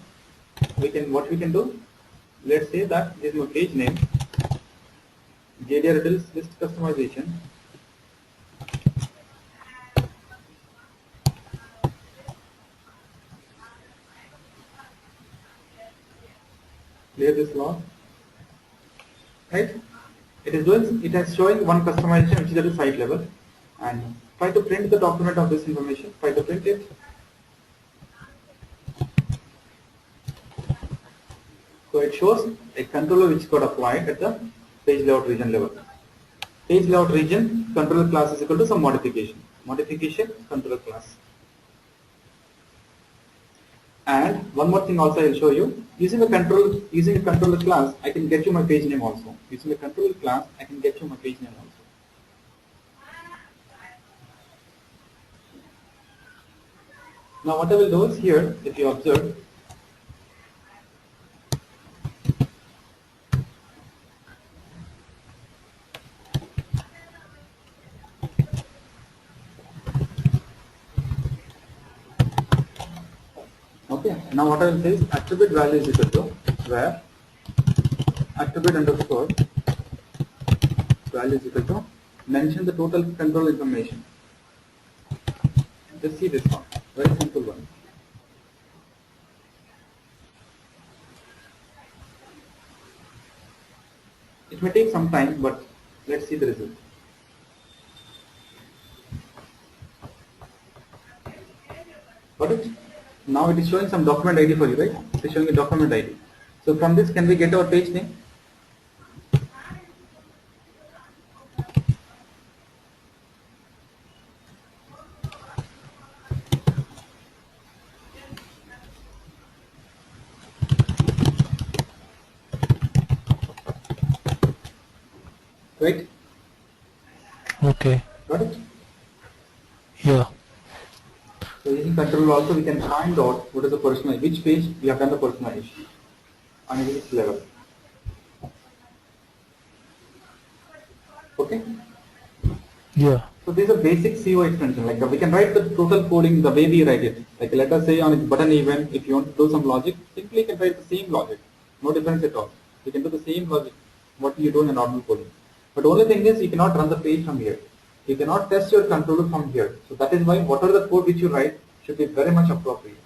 what we can do? Let's say that this is my page name. JDR list customization. Clear this log. Right? It is showing one customization which is at the site level. And try to print the document of this information. Try to print it. So it shows a controller which got applied at the page layout region level. Page layout region controller class is equal to some modification. Modification controller class. And one more thing also I will show you. Using a controller class, I can get you my page name also. Using a controller class, I can get you my page name also. Now what I will do is here, if you observe, okay. Now what I will say is attribute value is equal to where attribute underscore value is equal to mention the total control information. Just see this one, very simple one. It may take some time, but let's see the result. Got it? Now it is showing some document ID for you, right? It is showing a document ID. So from this, can we get our page name? Right? Okay. Got it? Yeah. So using control also we can find out what is the personalization, which page we have done the personalization on which level. Okay? Yeah. So this is a basic SEO extension. Like we can write the total coding the way we write it. Like let us say on a button event, if you want to do some logic, simply you can write the same logic. No difference at all. You can do the same logic what you do in a normal coding. But the only thing is you cannot run the page from here. You cannot test your controller from here. So that is why whatever the code which you write should be very much appropriate.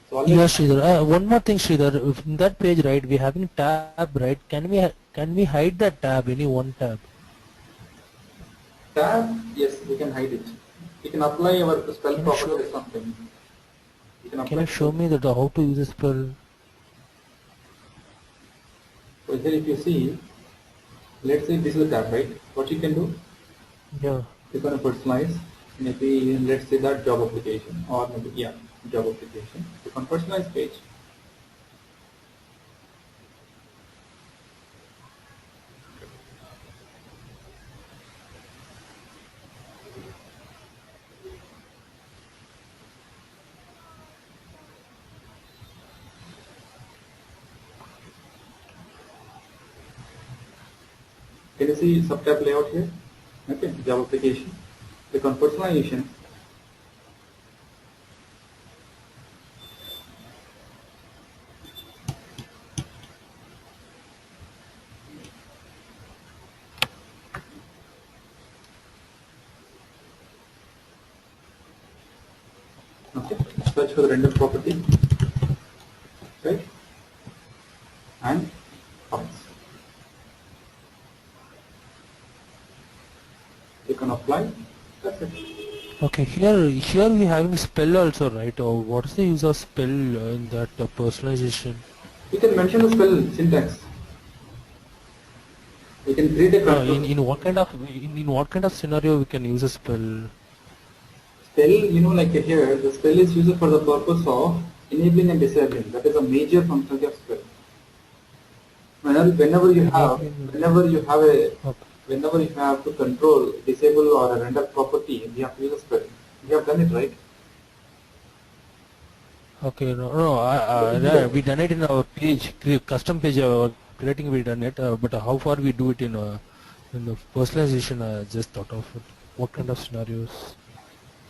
So always Yeah, Sridhar. One more thing, Sridhar. If in that page, right, we having tab, right? Can we hide that tab? Any one tab? tab, yes, we can hide it. We can apply our spell Can you property show? or something. You can Can apply you show spell. me that how to use the spell? So here if you see, let's say this is a tab, right? What you can do, Yeah. click on a personalize, maybe let's say that job application or maybe yeah, job application. Click on personalized page. Can you see subtab layout here? Okay, job application. Click on personalization. Okay, search for the render property. Right? Okay, here we having spell also, right? Or what is the use of spell in that personalization? You can mention the spell syntax. You can create a control. In what kind of in what kind of scenario we can use a spell? Spell, like here, the spell is used for the purpose of enabling and disabling. That is a major functionality of spell. Whenever you have, Enabling. whenever you have a, Okay. whenever you have to control, disable or a render property, we have to use a spell. We have done it, right? Okay. No. We done it in our page, custom page creating. We done it, but how far we do it in the personalization? I just thought of it. What kind of scenarios?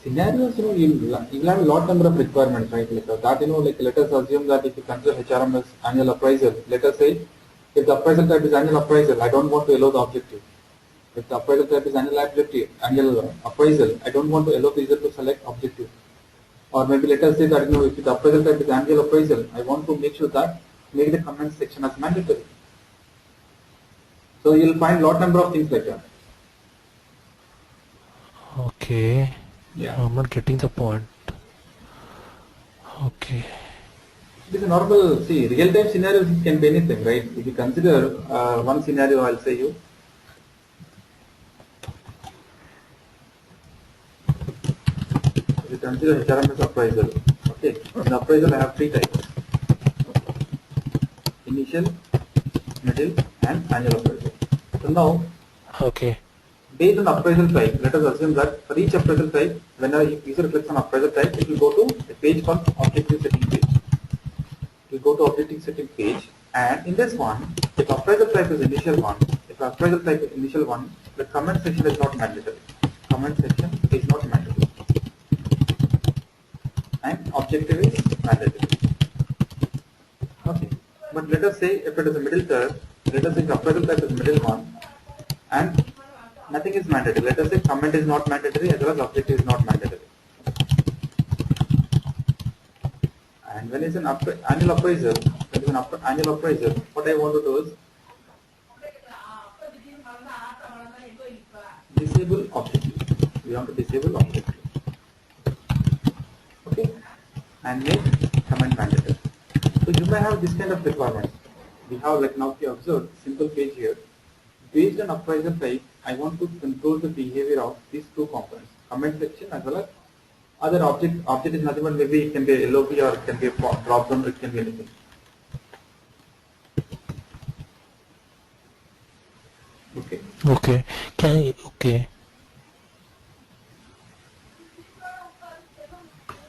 Scenarios, you'll have a lot number of requirements, right? Like that, like let us assume that if you consider HRM as annual appraisal, let us say if the appraisal type is annual appraisal, I don't want to allow the objective. If the appraisal type is annual appraisal, I don't want to allow the user to select objective. Or maybe let us say that if the appraisal type is annual appraisal, I want to make sure that make the comment section as mandatory. So you'll find lot number of things like that. Okay. Yeah. I'm not getting the point. Okay. It is a normal, see, real-time scenarios can be anything, right? If you consider one scenario, I'll say you. If you consider HRM as appraisal, okay, in appraisal I have three types: initial, middle, and annual appraisal. So now, Okay. based on appraisal type, let us assume that for each appraisal type, when a user clicks on appraisal type, it will go to a page called objective setting page. We go to objective setting page, and in this one, if appraisal type is initial one, the comment section is not mandatory. Comment section is not mandatory, and objective is mandatory. Okay, but let us say if it is a middle term, let us say the appraisal type is middle one, and nothing is mandatory. Let us say comment is not mandatory as well as objective is not mandatory. And when it's an annual appraisal, what I want to do is disable objective. We want to disable objective. Okay, and make comment mandatory. So you may have this kind of requirements. We have, like now if you observe simple page here. Based on appraisal type, I want to control the behavior of these two components, comment section as well as other object. Object is nothing but maybe it can be a LOP or it can be a drop down, it can be anything. Okay. Okay. Okay.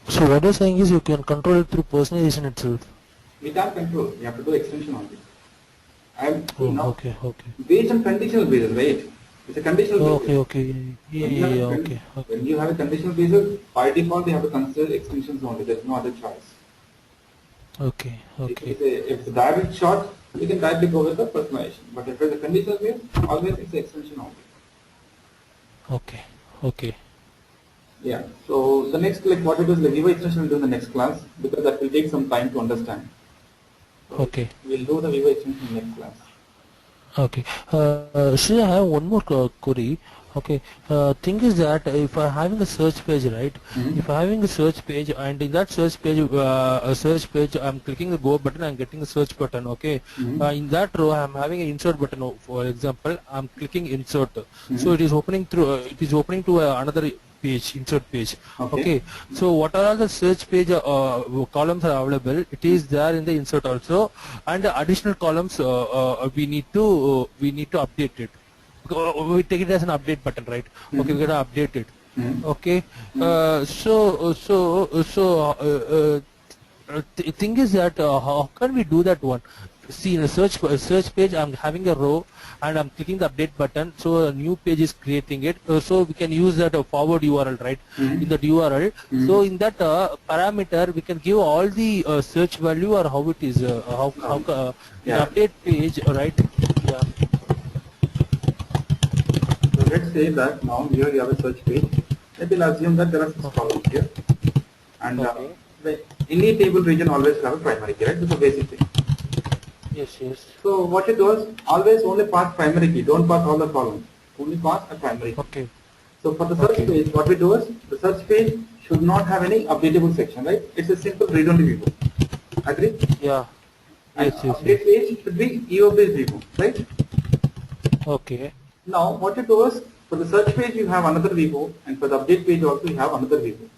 So what you're saying is you can control it through personalization itself. We can't control. You have to do extension only. Okay. Based on conditional basis, right? It's a conditional basis. Okay. Yeah, okay. When you have a conditional basis, by default you have to consider extensions only. There is no other choice. Okay. If it's a direct shot, you can directly go with the personalization. But if it's a conditional base, always it's an extension only. Okay. Yeah. So the next, like what it is, the giveaway extension we'll do in the next class because that will take some time to understand. So Okay. we'll do the giveaway extension in the next class. Okay. Shri, I have one more query. Okay. Thing is that if I'm having a search page, right? If I'm having a search page and in that search page, I'm clicking the go button, I'm getting a search button. Okay. In that row, I'm having an insert button. For example, I'm clicking insert. So it is opening through. It is opening to another page, insert page. Okay. So what are all the search page columns are available? It is there in the insert also, and the additional columns we need to update it. We take it as an update button, right? Okay, we gotta update it. Okay. The thing is that how can we do that one? See, in a search page, I'm having a row and I'm clicking the update button, so a new page is creating it. So we can use that forward URL, right? In that URL. So in that parameter, we can give all the search value or how it is, update page, right? Yeah. So let's say that now here you have a search page. Maybe we'll assume that there are 6 columns here, and the any table region always have a primary key, right? This is a basic thing. Yes. So what you do is always only pass primary key. Don't pass all the columns. Only pass a primary key. Okay. So for the search Okay. page, what we do is the search page should not have any updatable section, right? It's a simple read-only view. Agree? Yeah. And Yes, yes, update yes. page should be EO-based view, right? Okay. Now what you do is for the search page you have another Vivo, and for the update page also you have another Vivo.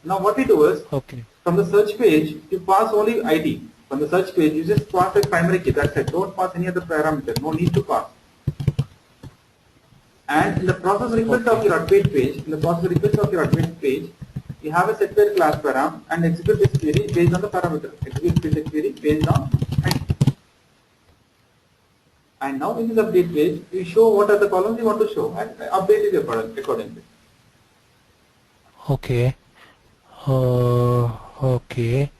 Now what we do is Okay. from the search page you pass only ID. From the search page you just pass a primary key. That's it. Don't pass any other parameter. No need to pass. And in the process request of Okay. your update page, you have a set where class param and execute this query based on the parameter. Execute this query based on ID. And now in this update page, you show what are the columns you want to show and update it accordingly. Okay. Okay.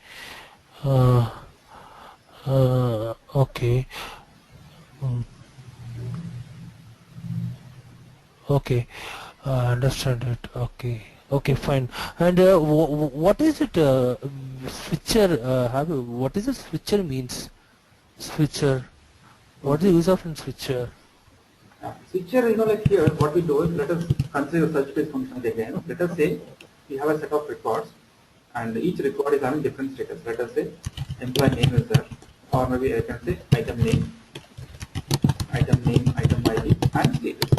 Uh, okay. Mm, okay. I understand it. Okay. Okay, fine. And what is it? Switcher. What is it? Switcher means? Switcher. What is the Okay. use of in switcher? Switcher, like here, what we do is let us consider the search page function again. Let us say we have a set of records, and each record is having different status. Let us say employee name is there, or maybe I can say item name, item ID, and status.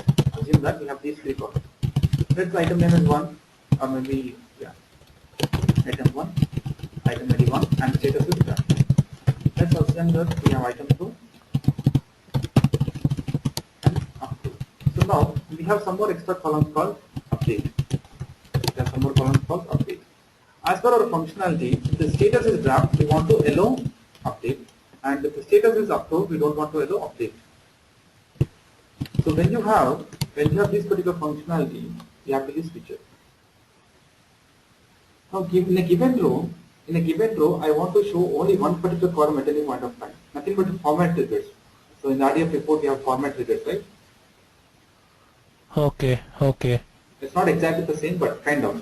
Assume that we have these three columns. Let's item name is 1, or maybe, yeah, item 1, item ID 1, and status is done. Let's assume that we have item 2 and up to. So now we have some more extra columns called update. There are some more columns called update. As per our functionality, if the status is draft, we want to allow update, and if the status is approved, we don't want to allow update. So when you have this particular functionality, you have to use switcher. Now in a given row, I want to show only one particular column at any point of time. Nothing but format triggers. So in the RDF report, we have format triggers, right? Okay. Okay. It's not exactly the same, but kind of.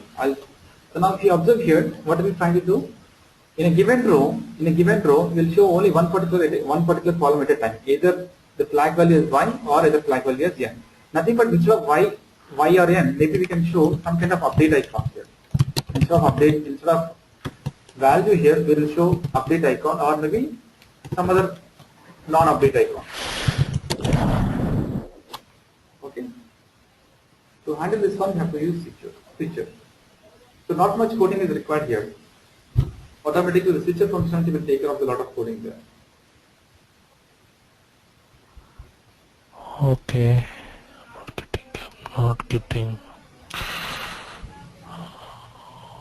So now if you observe here, what are we trying to do? In a given row, we'll show only one particular column at a time. Either the flag value is y or either flag value is n. Nothing but instead of y or n, maybe we can show some kind of update icon here. Instead of value here, we will show update icon or maybe some other non-update icon. Okay. To handle this one, you have to use switcher. So not much coding is required here. Automatically the switcher functionality will take care of a lot of coding there. Okay. I'm not getting.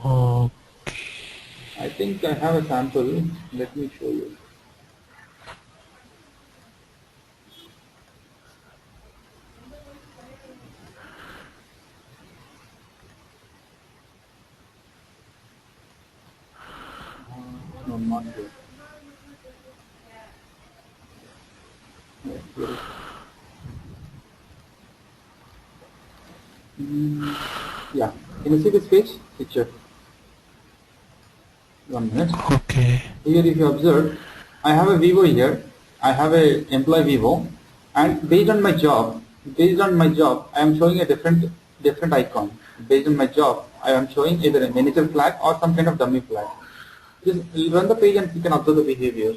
Okay. I think I have a sample. Let me show you. No, not here. Yeah, here is. Yeah. Can you see this page? Picture. 1 minute. Okay. Here if you observe, I have a Vivo here. I have a employee Vivo, and based on my job, I am showing a different icon. Based on my job, I am showing either a manager flag or some kind of dummy flag. Just run the page and you can observe the behavior.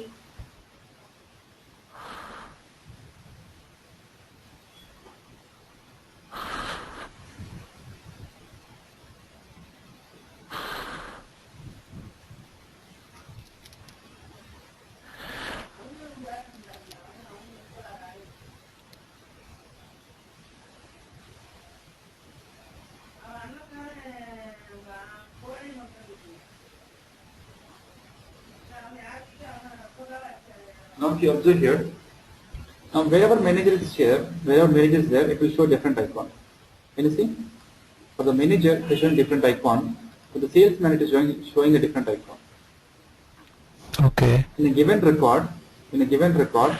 Now if you observe here, now wherever manager is there, it will show different icon. Can you see? For the manager, it is showing different icon. For the salesman, it is showing a different icon. Okay. In a given record,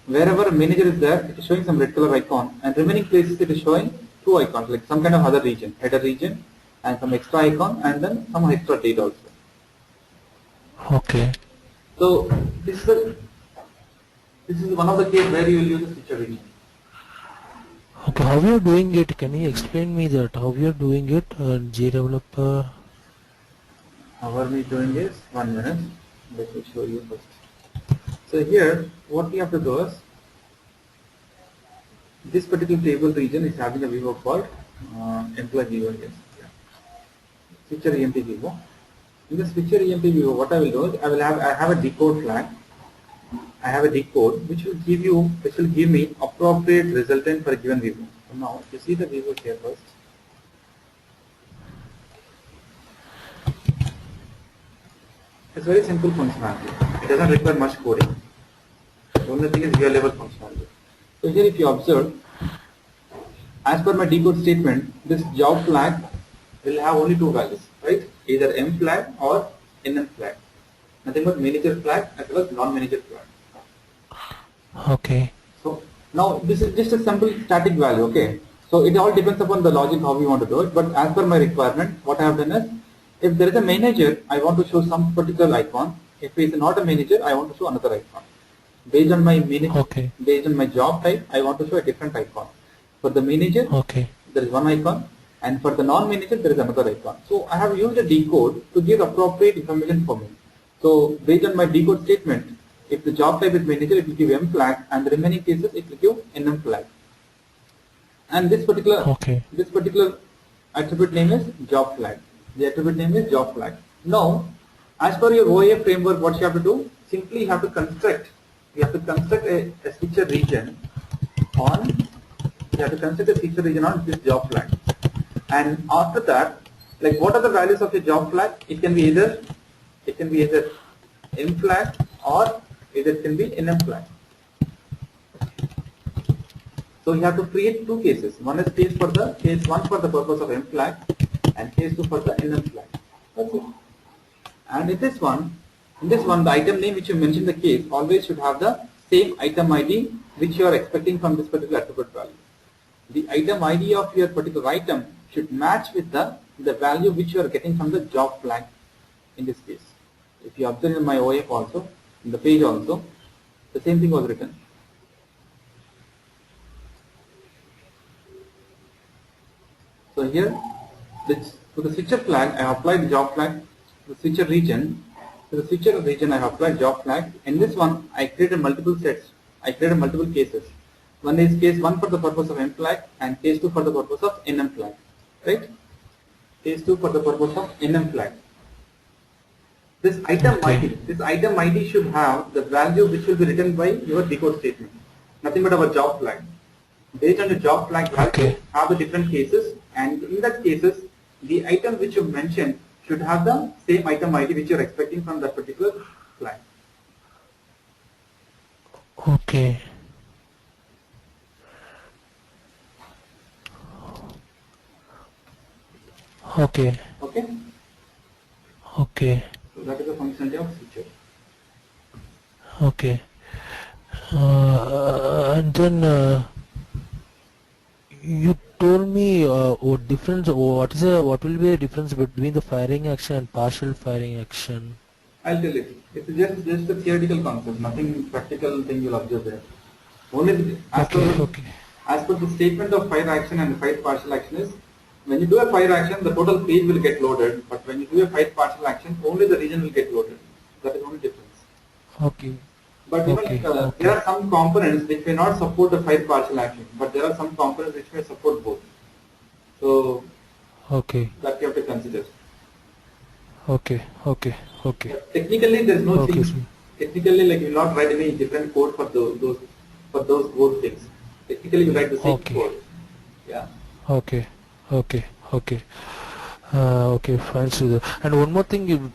wherever manager is there, it is showing some red color icon, and remaining places it is showing two icons, like some kind of other region, header region, and some extra icon, and then some extra date also. Okay. So this is one of the case where you will use a switcher region. Okay, how you are doing it? Can you explain me that? How you are doing it? JDeveloper. How are we doing this? 1 minute. Let me show you first. So here, what we have to do is, this particular table region is having a viewer called employee viewer. Yes. Yeah. Switcher EMP viewer. In the switcher EMP viewer, what I will do is I have a decode flag. I have a decode which will give me appropriate resultant for a given viewer. So now, you see the viewer here first. It's very simple functionality. It doesn't require much coding. The only thing is real level functionality. So here if you observe, as per my decode statement, this job flag will have only two values, right? Either M flag or NM flag. Nothing but manager flag as well as non-manager flag. Okay. So now this is just a simple static value, okay? So it all depends upon the logic how we want to do it. But as per my requirement, what I have done is, if there is a manager, I want to show some particular icon. If it is not a manager, I want to show another icon. Based on my manager, Okay. based on my job type, I want to show a different icon. For the manager, Okay. there is one icon, and for the non-manager, there is another icon. So I have used a decode to give appropriate information for me. So based on my decode statement, if the job type is manager, it will give M flag, and the remaining cases it will give NM flag. And this Okay. particular attribute name is job flag. The attribute name is job flag. Now, as per your OAF framework, what you have to do? Simply you have to construct. You have to construct a switcher region on. You have to construct a switcher region on this job flag. And after that, like what are the values of your job flag? It can be either M flag or it can be NM flag. So you have to create two cases. One is case one for the purpose of M flag and case 2 for the NM flag. That's it. And in this one, the item name which you mentioned the case always should have the same item ID which you are expecting from this particular attribute value. The item ID of your particular item should match with the value which you are getting from the job flag in this case. If you observe in my OAF also, in the page also, the same thing was written. So here, to the switcher flag, I have applied job flag. The switcher region, to the switcher region, I have applied job flag. In this one, I created multiple sets. I created multiple cases. One is case 1 for the purpose of M flag and case 2 for the purpose of NM flag. Right? Case 2 for the purpose of NM flag. This item ID should have the value which will be written by your decode statement. Nothing but our job flag. Based on the job flag value, have the different cases, and in that cases, the item which you mentioned should have the same item ID which you are expecting from that particular flag. Okay. Okay. Okay? Okay. So that is the functionality of switcher. Okay. And then you told me what difference. What will be the difference between the firing action and partial firing action? I'll tell you. It's just a theoretical concept, nothing practical thing you'll observe there. Only as per the statement of fire action and the fire partial action is, when you do a fire action, the total page will get loaded, but when you do a fire partial action, only the region will get loaded. That is the only difference. Okay. But even there are some components which may not support the fire partial action, but there are some components which may support both. So that you have to consider. Okay. Technically, there is no change. Technically, like you will not write any different code for those both things. Technically, you write the same code. Yeah. Okay, fine, Sridhar. And one more thing, you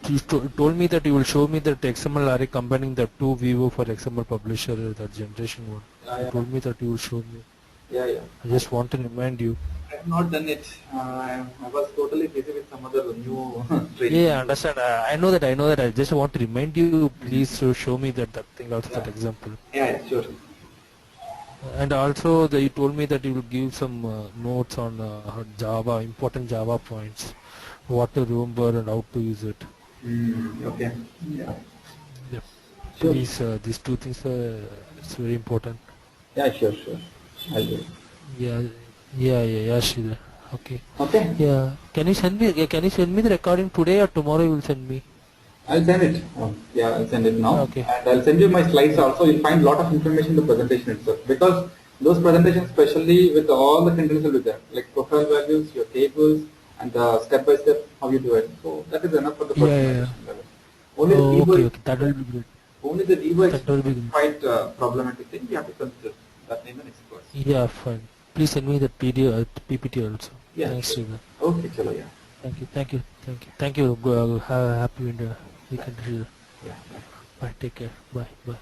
told me that you will show me that XML array combining the two Vivo for XML publisher, that generation one. You told me that you will show me. Yeah. I just want to remind you. I have not done it. I was totally busy with some other new training. Yeah, I understand. I know that. I just want to remind you, please show me that thing also, that example. Yeah, sure. And also, you told me that you will give some notes on Java, important Java points, what to remember and how to use it. Okay. Yeah. Sure. Please, these two things it's very important. Yeah, sure. I'll do it. Yeah. Yeah, Sridhar. Okay. Okay. Yeah. Can you send me the recording today or tomorrow you will send me? I'll send it. Yeah, I'll send it now. Okay. And I'll send you my slides also. You'll find a lot of information in the presentation itself. Because those presentations, especially with all the contents will be there, like profile values, your tables, and the step by step how you do it. So that is enough for the Yeah. personalization level. Only the Oh, debug, okay. That will be great. only the debug is That will be great. quite problematic thing. You have to consider that in the next class. Yeah, fine. Please send me the PPT also. Yeah, Thanks, sure. Sridhar. Okay, chalo, yeah. Thank you. Happy weekend, Sridhar. Yeah. Bye. Take care. Bye.